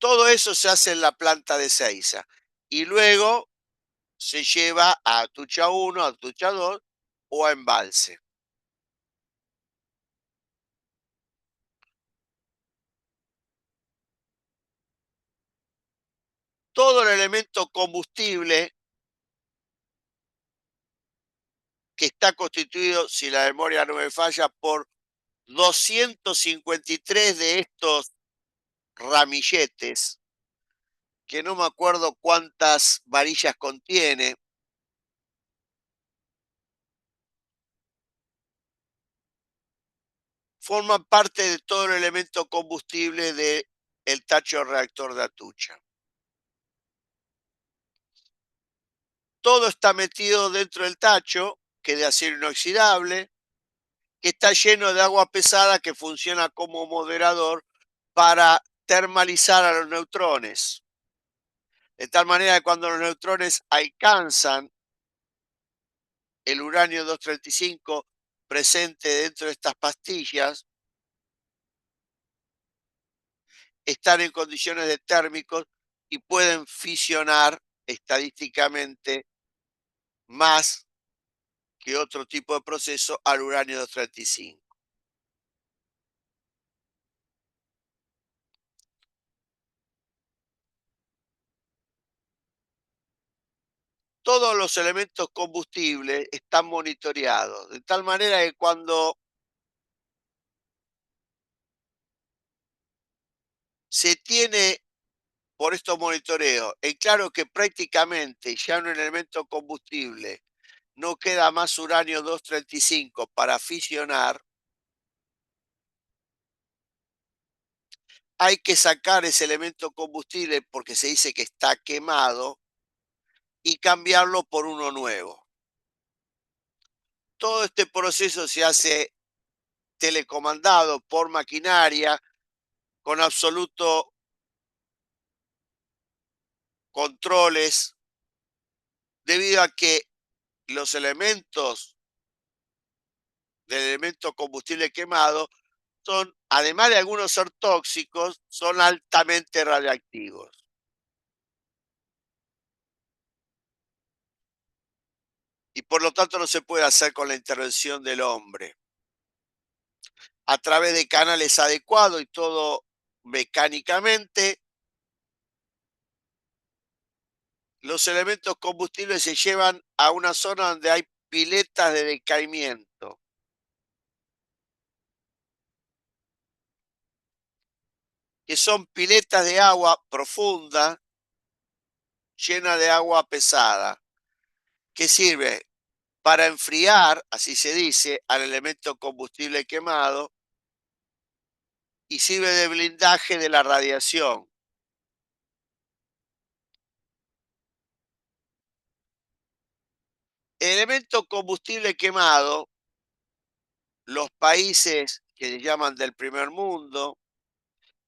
Todo eso se hace en la planta de Ezeiza. Y luego se lleva a Atucha 1, a Atucha 2 o a embalse. Todo el elemento combustible que está constituido, si la memoria no me falla, por 253 de estos ramilletes, que no me acuerdo cuántas varillas contiene, forman parte de todo el elemento combustible del tacho reactor de Atucha. Todo está metido dentro del tacho, que es de acero inoxidable, que está lleno de agua pesada que funciona como moderador para termalizar a los neutrones. De tal manera que cuando los neutrones alcanzan el uranio 235 presente dentro de estas pastillas, están en condiciones de térmicos y pueden fisionar estadísticamente más que otro tipo de proceso al uranio 235. Todos los elementos combustibles están monitoreados, de tal manera que cuando se tiene por estos monitoreos en claro que prácticamente ya en un elemento combustible no queda más uranio 235 para fisionar, hay que sacar ese elemento combustible porque se dice que está quemado y cambiarlo por uno nuevo. Todo este proceso se hace telecomandado por maquinaria con absoluto controles, debido a que los elementos del elemento combustible quemado son, además de algunos ser tóxicos, son altamente radiactivos. Y por lo tanto no se puede hacer con la intervención del hombre. A través de canales adecuados y todo mecánicamente, los elementos combustibles se llevan a una zona donde hay piletas de decaimiento, que son piletas de agua profunda, llena de agua pesada, que sirve para enfriar, así se dice, al elemento combustible quemado y sirve de blindaje de la radiación. El elemento combustible quemado, los países que se llaman del primer mundo,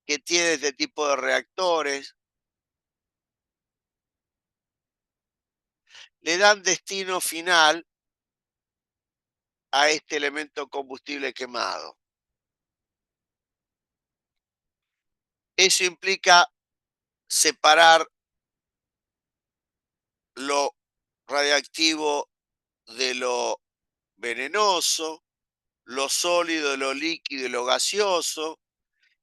que tienen este tipo de reactores, le dan destino final a este elemento combustible quemado. Eso implica separar lo radiactivo de lo venenoso, lo sólido de lo líquido y lo gaseoso,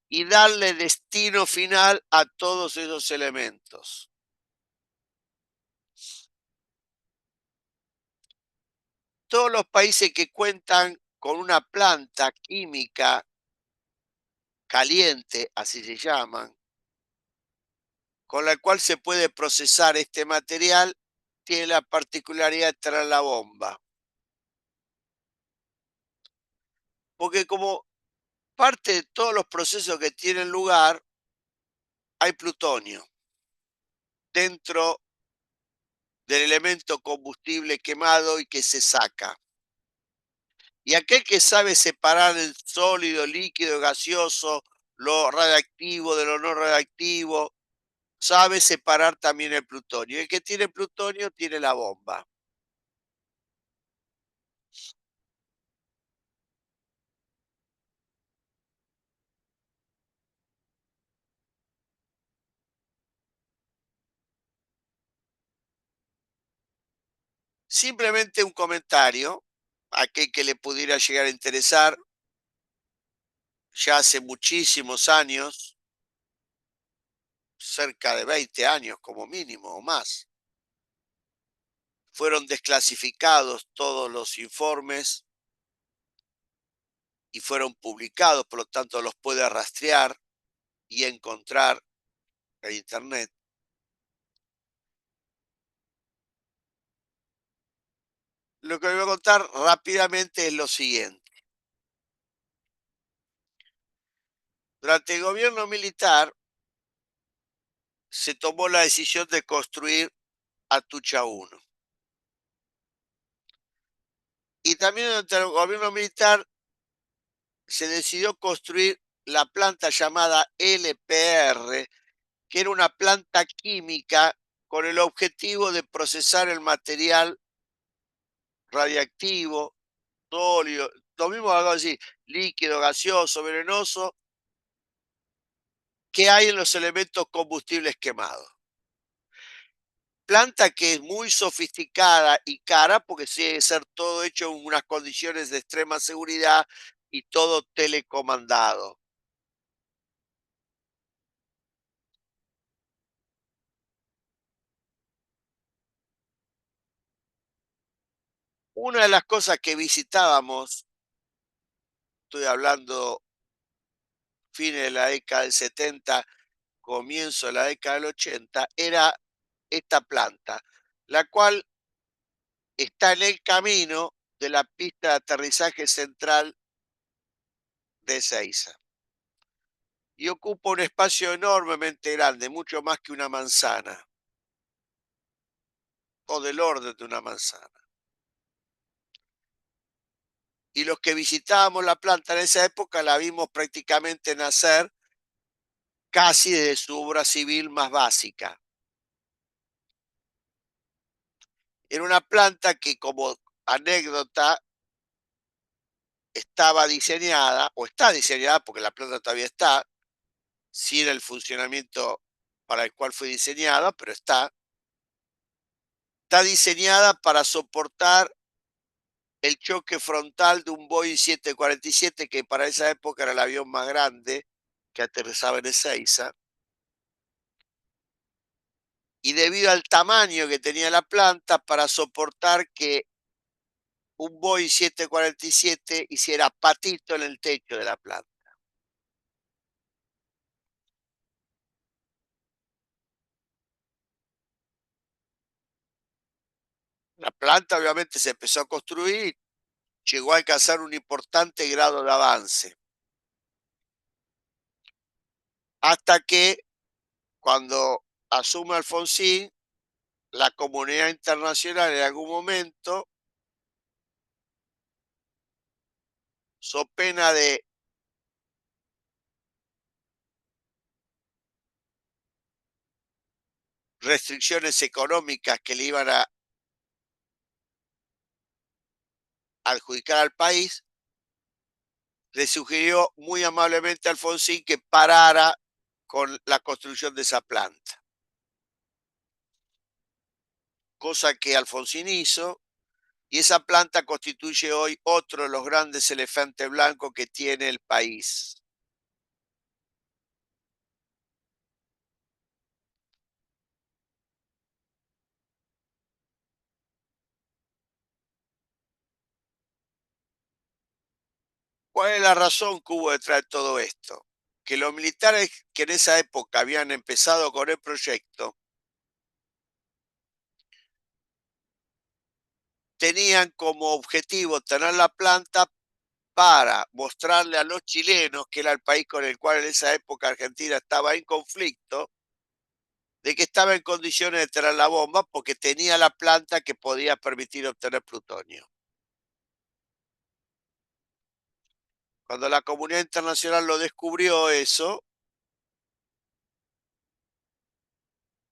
y darle destino final a todos esos elementos. Todos los países que cuentan con una planta química caliente, así se llaman, con la cual se puede procesar este material, tiene la particularidad de traer la bomba. Porque como parte de todos los procesos que tienen lugar, hay plutonio dentro del elemento combustible quemado y que se saca. Y aquel que sabe separar el sólido, líquido, gaseoso, lo radiactivo de lo no radiactivo, sabe separar también el plutonio. El que tiene plutonio tiene la bomba. Simplemente un comentario, a aquel que le pudiera llegar a interesar, ya hace muchísimos años, cerca de 20 años como mínimo o más, fueron desclasificados todos los informes y fueron publicados, por lo tanto los puede rastrear y encontrar en Internet. Lo que le voy a contar rápidamente es lo siguiente. Durante el gobierno militar se tomó la decisión de construir Atucha 1. Y también durante el gobierno militar se decidió construir la planta llamada LPR, que era una planta química con el objetivo de procesar el material radiactivo, sólido, lo mismo algo así, líquido, gaseoso, venenoso, que hay en los elementos combustibles quemados. Planta que es muy sofisticada y cara porque tiene que ser todo hecho en unas condiciones de extrema seguridad y todo telecomandado. Una de las cosas que visitábamos, estoy hablando fines de la década del 70, comienzo de la década del 80, era esta planta, la cual está en el camino de la pista de aterrizaje central de Ezeiza y ocupa un espacio enormemente grande, mucho más que una manzana o del orden de una manzana. Y los que visitábamos la planta en esa época la vimos prácticamente nacer casi desde su obra civil más básica. Era una planta que, como anécdota, estaba diseñada, o está diseñada, porque la planta todavía está, sin el funcionamiento para el cual fue diseñada, pero está diseñada para soportar el choque frontal de un Boeing 747, que para esa época era el avión más grande que aterrizaba en Ezeiza, y debido al tamaño que tenía la planta, para soportar que un Boeing 747 hiciera patito en el techo de la planta. La planta obviamente se empezó a construir, llegó a alcanzar un importante grado de avance, hasta que cuando asume Alfonsín, la comunidad internacional en algún momento, so pena de restricciones económicas que le iban a adjudicar al país, le sugirió muy amablemente a Alfonsín que parara con la construcción de esa planta, cosa que Alfonsín hizo, y esa planta constituye hoy otro de los grandes elefantes blancos que tiene el país. ¿Cuál es la razón que hubo detrás de todo esto? Que los militares que en esa época habían empezado con el proyecto tenían como objetivo tener la planta para mostrarle a los chilenos, que era el país con el cual en esa época Argentina estaba en conflicto, de que estaba en condiciones de tener la bomba porque tenía la planta que podía permitir obtener plutonio. Cuando la comunidad internacional lo descubrió eso,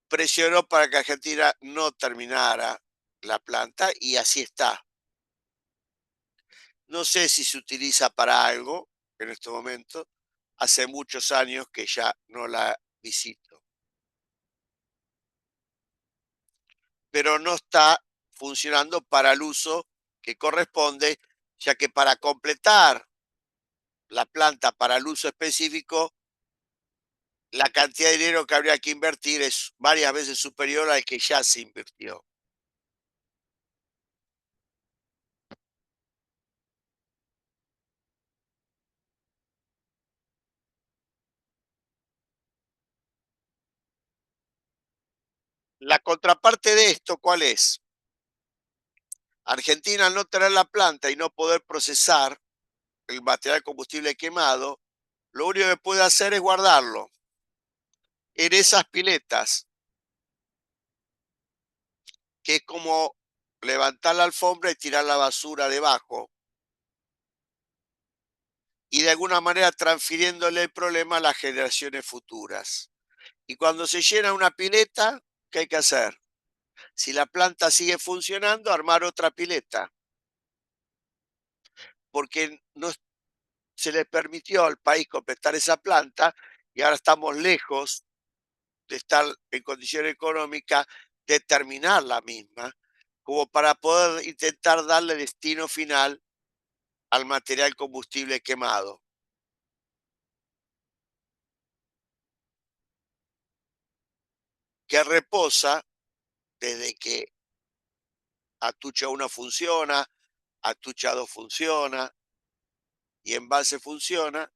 presionó para que Argentina no terminara la planta y así está. No sé si se utiliza para algo en este momento. Hace muchos años que ya no la visito, pero no está funcionando para el uso que corresponde, ya que para completar la planta para el uso específico, la cantidad de dinero que habría que invertir es varias veces superior al que ya se invirtió. La contraparte de esto, ¿cuál es? Argentina, al no tener la planta y no poder procesar el material combustible quemado, lo único que puede hacer es guardarlo en esas piletas, que es como levantar la alfombra y tirar la basura debajo, y de alguna manera transfiriéndole el problema a las generaciones futuras. Y cuando se llena una pileta, ¿qué hay que hacer? Si la planta sigue funcionando, armar otra pileta, porque no se le permitió al país completar esa planta y ahora estamos lejos de estar en condición económica de terminar la misma, como para poder intentar darle destino final al material combustible quemado, que reposa desde que Atucha 1 funciona, Atucha 2 funciona y Embalse funciona,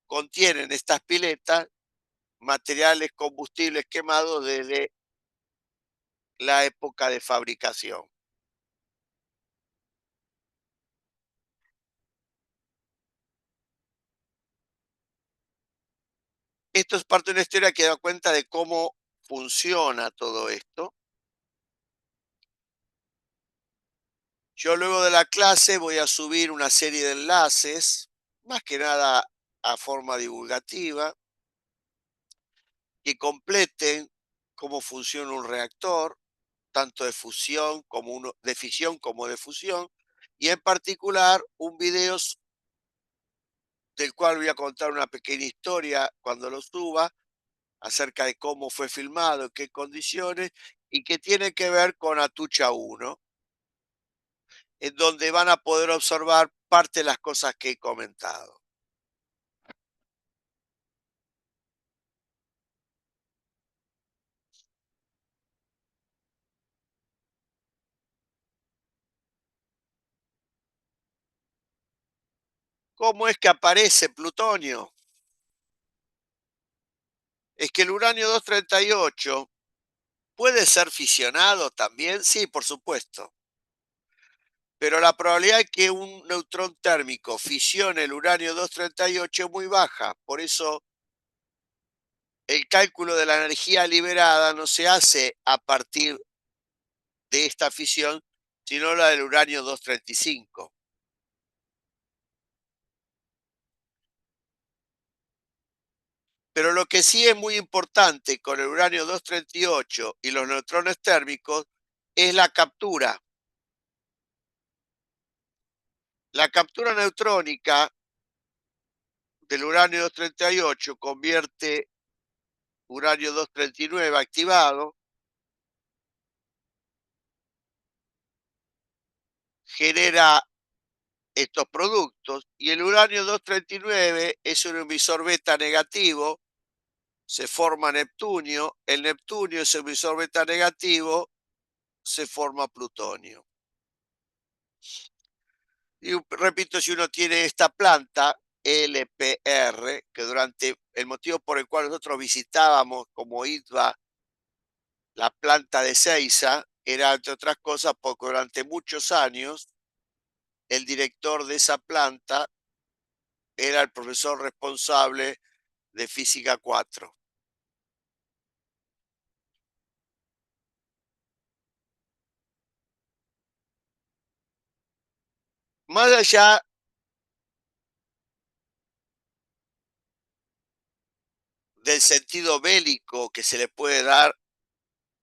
contienen estas piletas materiales combustibles quemados desde la época de fabricación. Esto es parte de una historia que da cuenta de cómo funciona todo esto. Yo luego de la clase voy a subir una serie de enlaces, más que nada a forma divulgativa, que completen cómo funciona un reactor, tanto de fusión como uno, de fisión como de fusión, y en particular un video del cual voy a contar una pequeña historia cuando lo suba, acerca de cómo fue filmado, en qué condiciones, y que tiene que ver con Atucha 1, en donde van a poder observar parte de las cosas que he comentado. ¿Cómo es que aparece plutonio? Es que el uranio 238 puede ser fisionado también, sí, por supuesto, pero la probabilidad de que un neutrón térmico fisione el uranio 238 es muy baja. Por eso el cálculo de la energía liberada no se hace a partir de esta fisión, sino la del uranio 235. Pero lo que sí es muy importante con el uranio 238 y los neutrones térmicos es la captura. La captura neutrónica del uranio 238 convierte uranio 239 activado, genera estos productos, y el uranio 239 es un emisor beta negativo, se forma neptunio, el neptunio es emisor beta negativo, se forma plutonio. Y repito, si uno tiene esta planta LPR, que durante el motivo por el cual nosotros visitábamos como ITBA la planta de Seiza, era entre otras cosas porque durante muchos años el director de esa planta era el profesor responsable de Física 4. Más allá del sentido bélico que se le puede dar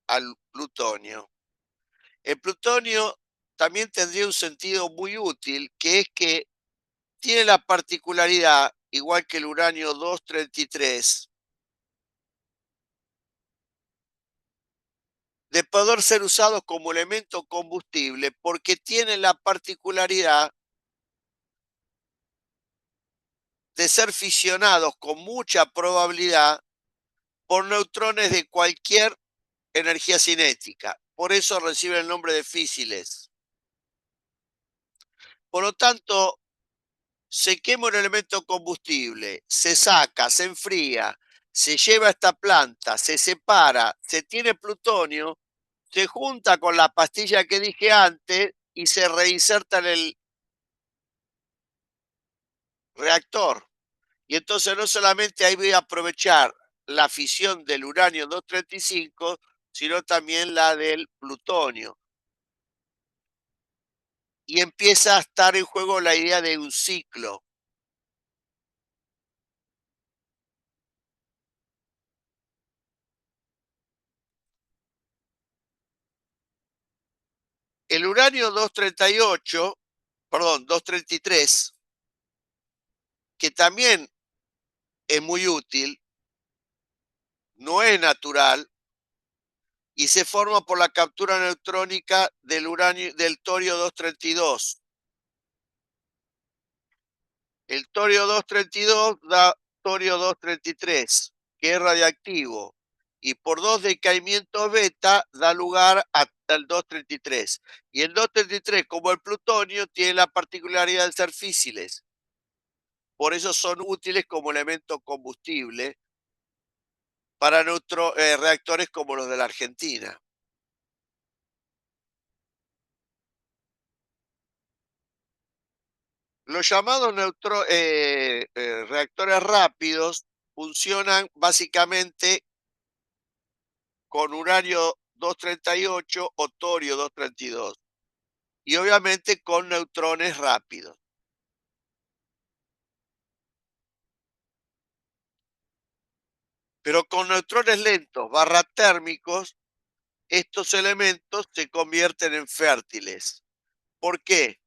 al plutonio, el plutonio también tendría un sentido muy útil, que es que tiene la particularidad, igual que el uranio 233, de poder ser usados como elemento combustible porque tienen la particularidad de ser fisionados con mucha probabilidad por neutrones de cualquier energía cinética. Por eso reciben el nombre de físiles. Por lo tanto, se quema un elemento combustible, se saca, se enfría, se lleva a esta planta, se separa, se tiene plutonio, se junta con la pastilla que dije antes y se reinserta en el reactor. Y entonces no solamente ahí voy a aprovechar la fisión del uranio 235, sino también la del plutonio. Y empieza a estar en juego la idea de un ciclo. El uranio 238, perdón, 233, que también es muy útil, no es natural y se forma por la captura neutrónica del uranio del torio 232. El torio 232 da torio 233, que es radiactivo, y por dos decaimientos beta da lugar al 233. Y el 233, como el plutonio, tiene la particularidad de ser físiles. Por eso son útiles como elemento combustible para reactores como los de la Argentina. Los llamados reactores rápidos funcionan básicamente con uranio 238 o torio 232 y obviamente con neutrones rápidos. Pero con neutrones lentos barra térmicos, estos elementos se convierten en fértiles. ¿Por qué?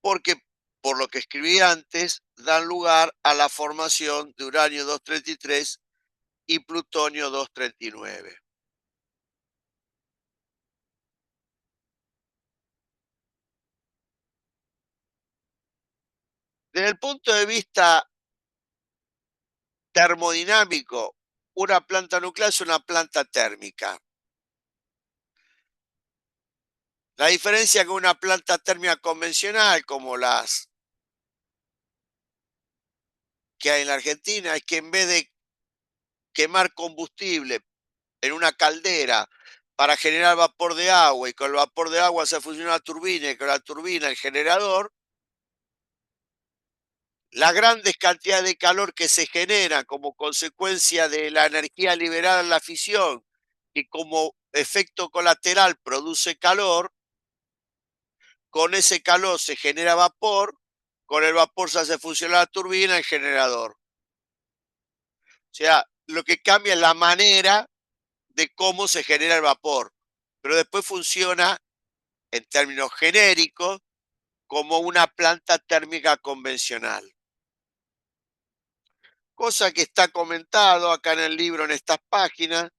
Porque, por lo que escribí antes, dan lugar a la formación de uranio 233 y plutonio 239. Desde el punto de vista termodinámico, una planta nuclear es una planta térmica. La diferencia con una planta térmica convencional, como las que hay en la Argentina, es que en vez de quemar combustible en una caldera para generar vapor de agua y con el vapor de agua se funciona la turbina y con la turbina el generador, las grandes cantidades de calor que se generan como consecuencia de la energía liberada en la fisión y como efecto colateral produce calor, con ese calor se genera vapor, con el vapor se hace funcionar la turbina y el generador. O sea, lo que cambia es la manera de cómo se genera el vapor, pero después funciona en términos genéricos como una planta térmica convencional. Cosa que está comentado acá en el libro en estas páginas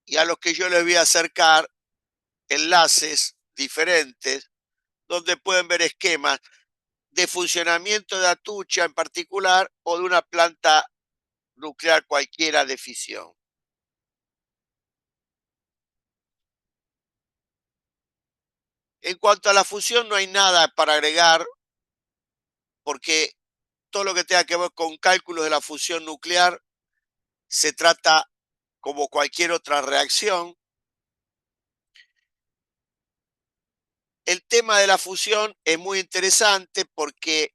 y a los que yo les voy a acercar enlaces diferentes donde pueden ver esquemas de funcionamiento de Atucha en particular o de una planta nuclear cualquiera de fisión. En cuanto a la fusión, no hay nada para agregar porque todo lo que tenga que ver con cálculos de la fusión nuclear se trata como cualquier otra reacción. El tema de la fusión es muy interesante porque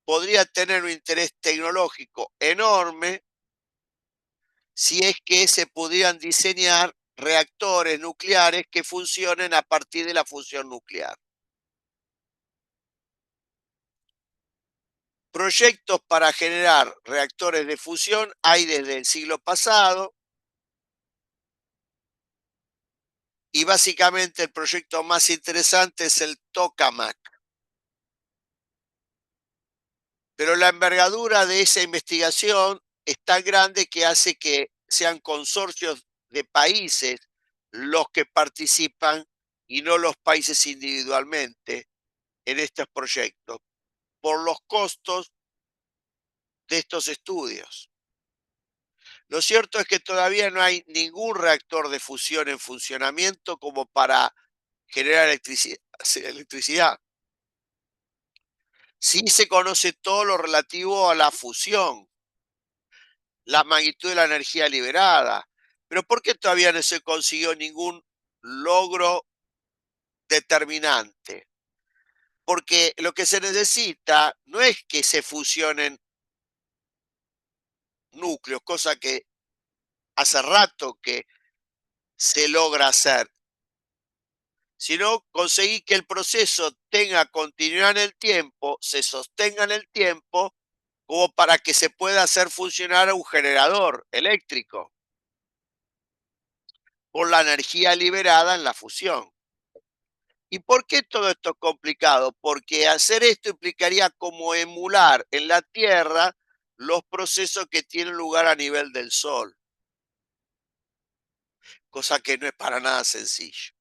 podría tener un interés tecnológico enorme si es que se pudieran diseñar reactores nucleares que funcionen a partir de la fusión nuclear. Proyectos para generar reactores de fusión hay desde el siglo pasado y básicamente el proyecto más interesante es el tokamak. Pero la envergadura de esa investigación es tan grande que hace que sean consorcios de países los que participan y no los países individualmente en estos proyectos, por los costos de estos estudios. Lo cierto es que todavía no hay ningún reactor de fusión en funcionamiento como para generar electricidad. Sí se conoce todo lo relativo a la fusión, la magnitud de la energía liberada, pero ¿por qué todavía no se consiguió ningún logro determinante? Porque lo que se necesita no es que se fusionen núcleos, cosa que hace rato que se logra hacer, sino conseguir que el proceso tenga continuidad en el tiempo, se sostenga en el tiempo, como para que se pueda hacer funcionar un generador eléctrico por la energía liberada en la fusión. ¿Y por qué todo esto es complicado? Porque hacer esto implicaría como emular en la Tierra los procesos que tienen lugar a nivel del Sol, cosa que no es para nada sencillo.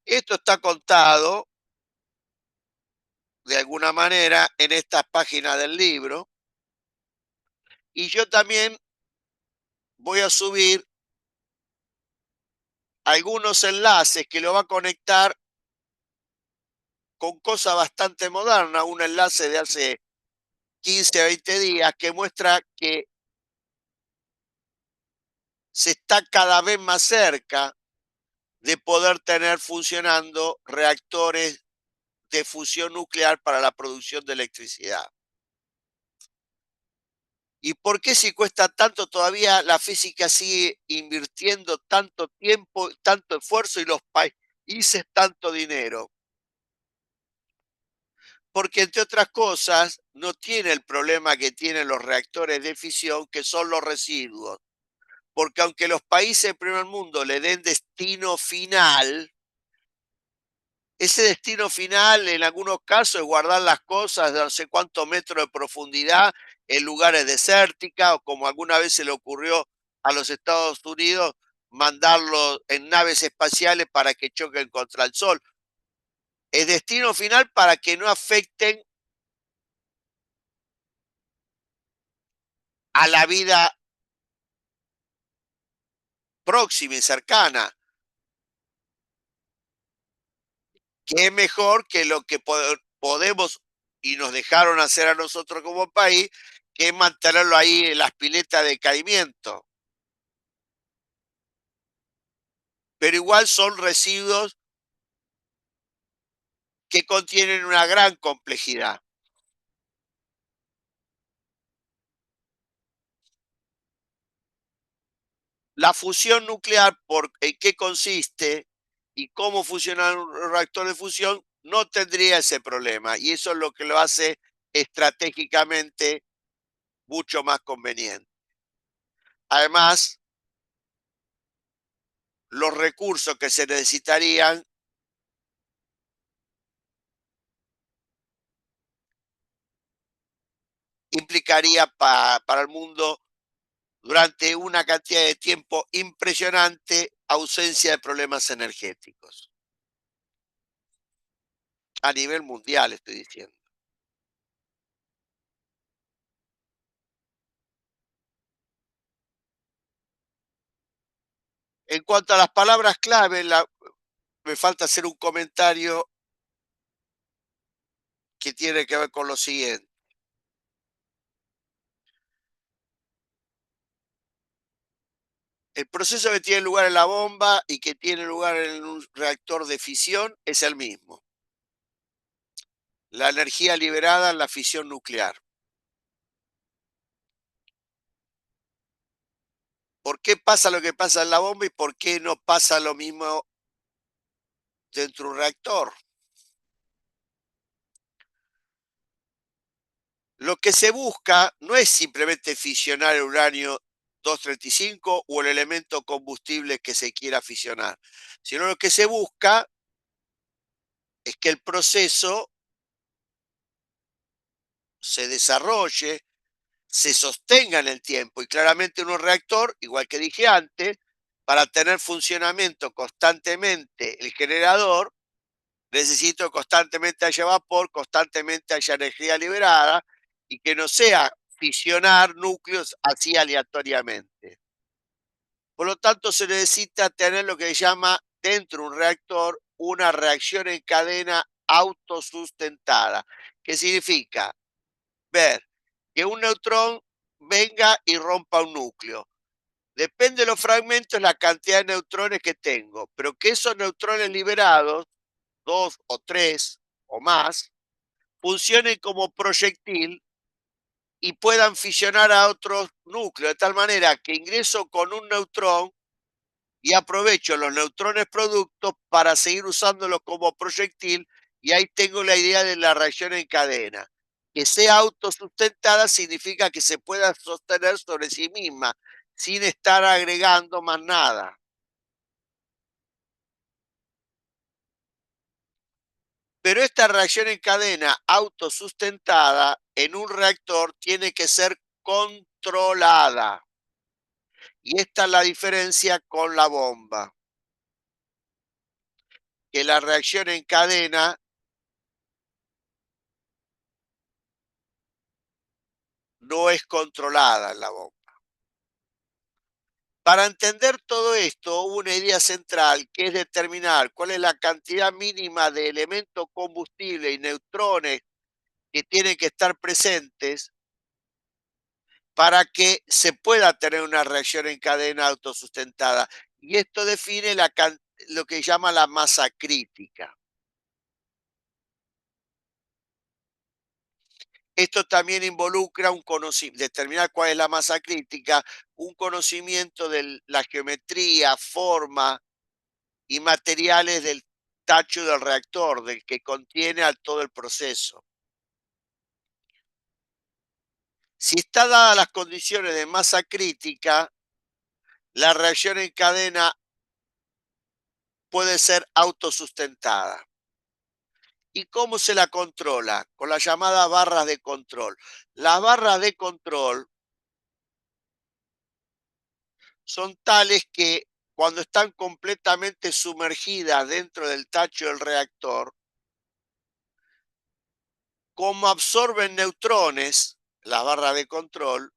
Esto está contado de alguna manera en estas páginas del libro y yo también voy a subir algunos enlaces que lo va a conectar con cosas bastante modernas, un enlace de hace 15 a 20 días que muestra que se está cada vez más cerca de poder tener funcionando reactores de fusión nuclear para la producción de electricidad. ¿Y por qué si cuesta tanto todavía la física sigue invirtiendo tanto tiempo, tanto esfuerzo y los países tanto dinero? Porque entre otras cosas no tiene el problema que tienen los reactores de fisión, que son los residuos. Porque aunque los países del primer mundo le den destino final, ese destino final en algunos casos es guardar las cosas de no sé cuántos metros de profundidad en lugares desérticas o como alguna vez se le ocurrió a los Estados Unidos mandarlos en naves espaciales para que choquen contra el Sol. El destino final para que no afecten a la vida próxima y cercana, que es mejor que lo que podemos y nos dejaron hacer a nosotros como país, que es mantenerlo ahí en las piletas de caimiento. Pero igual son residuos que contienen una gran complejidad. La fusión nuclear, ¿en qué consiste y cómo funciona un reactor de fusión? No tendría ese problema y eso es lo que lo hace estratégicamente mucho más conveniente. Además, los recursos que se necesitarían implicaría para el mundo durante una cantidad de tiempo impresionante ausencia de problemas energéticos. A nivel mundial, estoy diciendo. En cuanto a las palabras clave, me falta hacer un comentario que tiene que ver con lo siguiente. El proceso que tiene lugar en la bomba y que tiene lugar en un reactor de fisión es el mismo. La energía liberada en la fisión nuclear. ¿Por qué pasa lo que pasa en la bomba y por qué no pasa lo mismo dentro de un reactor? Lo que se busca no es simplemente fisionar el uranio 235 o el elemento combustible que se quiera fisionar, sino lo que se busca es que el proceso se desarrolle se sostenga en el tiempo. Y claramente en un reactor, igual que dije antes, para tener funcionamiento constantemente el generador, necesito constantemente haya vapor, constantemente haya energía liberada y que no sea fisionar núcleos así aleatoriamente. Por lo tanto, se necesita tener lo que se llama dentro de un reactor una reacción en cadena autosustentada, que significa ver que un neutrón venga y rompa un núcleo. Depende de los fragmentos, la cantidad de neutrones que tengo, pero que esos neutrones liberados, dos o tres o más, funcionen como proyectil y puedan fisionar a otros núcleos, de tal manera que ingreso con un neutrón y aprovecho los neutrones productos para seguir usándolos como proyectil, y ahí tengo la idea de la reacción en cadena. Que sea autosustentada significa que se pueda sostener sobre sí misma sin estar agregando más nada. Pero esta reacción en cadena autosustentada en un reactor tiene que ser controlada. Y esta es la diferencia con la bomba, que la reacción en cadena no es controlada en la bomba. Para entender todo esto, hubo una idea central que es determinar cuál es la cantidad mínima de elementos combustibles y neutrones que tienen que estar presentes para que se pueda tener una reacción en cadena autosustentada. Y esto define lo que llama la masa crítica. Esto también involucra determinar cuál es la masa crítica, un conocimiento de la geometría, forma y materiales del tacho del reactor, del que contiene a todo el proceso. Si están dadas las condiciones de masa crítica, la reacción en cadena puede ser autosustentada. ¿Y cómo se la controla? Con las llamadas barras de control. Las barras de control son tales que cuando están completamente sumergidas dentro del tacho del reactor, como absorben neutrones, las barras de control,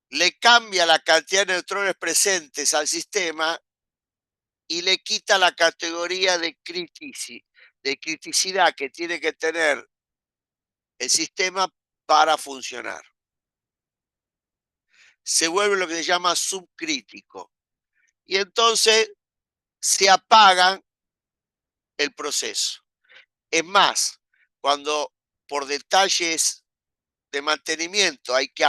le cambia la cantidad de neutrones presentes al sistema y le quita la categoría de criticidad que tiene que tener el sistema para funcionar. Se vuelve lo que se llama subcrítico. Y entonces se apaga el proceso. Es más, cuando por detalles de mantenimiento hay que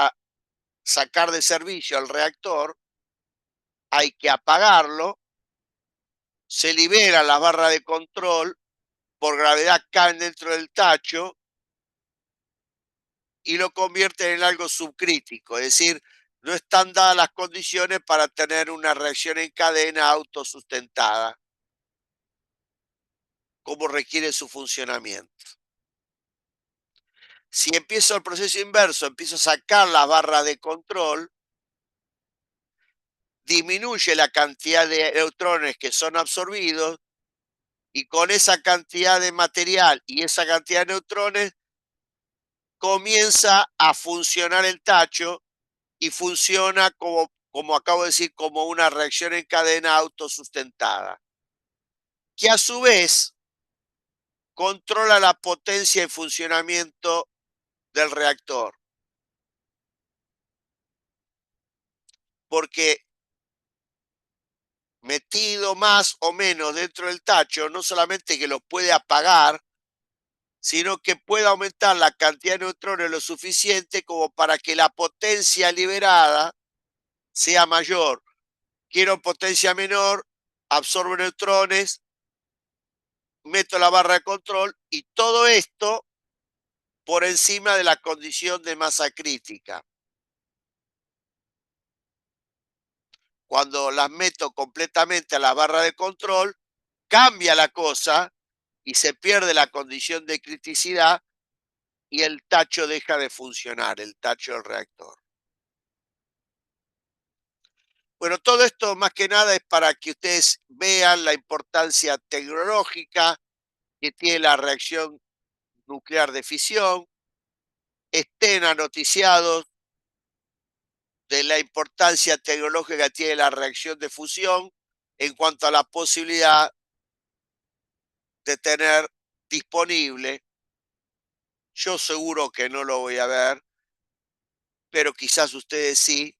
sacar de servicio al reactor, hay que apagarlo, se libera la barra de control, por gravedad caen dentro del tacho y lo convierten en algo subcrítico, es decir, no están dadas las condiciones para tener una reacción en cadena autosustentada, como requiere su funcionamiento. Si empiezo el proceso inverso, empiezo a sacar las barras de control, disminuye la cantidad de neutrones que son absorbidos y con esa cantidad de material y esa cantidad de neutrones comienza a funcionar el tacho y funciona como acabo de decir, como una reacción en cadena autosustentada, que a su vez controla la potencia y funcionamiento del reactor, porque metido más o menos dentro del tacho, no solamente que lo puede apagar, sino que puede aumentar la cantidad de neutrones lo suficiente como para que la potencia liberada sea mayor. Quiero potencia menor, absorbo neutrones, meto la barra de control y todo esto por encima de la condición de masa crítica. Cuando las meto completamente a la barra de control, cambia la cosa y se pierde la condición de criticidad y el tacho deja de funcionar, el tacho del reactor. Bueno, todo esto más que nada es para que ustedes vean la importancia tecnológica que tiene la reacción nuclear de fisión, estén anoticiados de la importancia tecnológica que tiene la reacción de fusión en cuanto a la posibilidad de tener disponible, yo seguro que no lo voy a ver, pero quizás ustedes sí,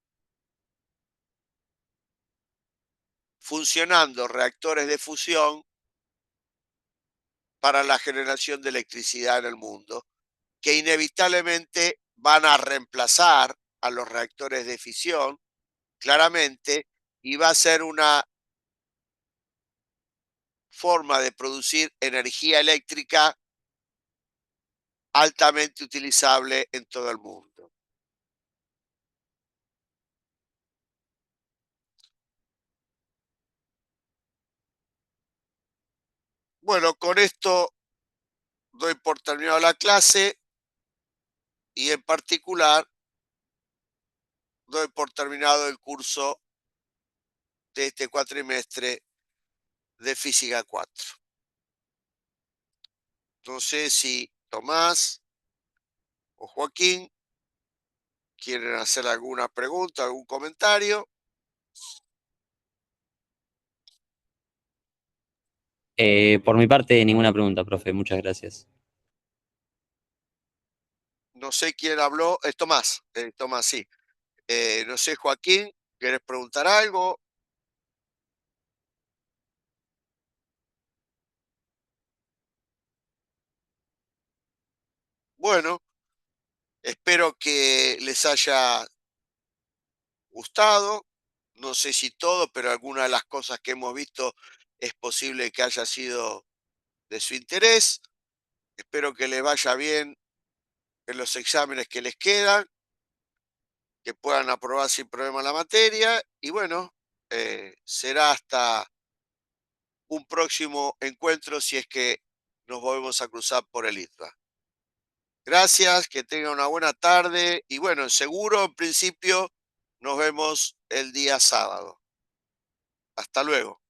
funcionando reactores de fusión para la generación de electricidad en el mundo, que inevitablemente van a reemplazar a los reactores de fisión, claramente, y va a ser una forma de producir energía eléctrica altamente utilizable en todo el mundo. Bueno, con esto doy por terminado la clase y en particular doy por terminado el curso de este cuatrimestre de Física 4. No sé si Tomás o Joaquín quieren hacer alguna pregunta, algún comentario. Por mi parte, ninguna pregunta, profe. Muchas gracias. No sé quién habló, Tomás, Tomás, sí. No sé, Joaquín, ¿quieres preguntar algo? Bueno, espero que les haya gustado. No sé si todo, pero algunas de las cosas que hemos visto es posible que haya sido de su interés. Espero que les vaya bien en los exámenes que les quedan, que puedan aprobar sin problema la materia. Y bueno, será hasta un próximo encuentro si es que nos volvemos a cruzar por el ITBA. Gracias, que tengan una buena tarde y bueno, seguro en principio nos vemos el día sábado. Hasta luego.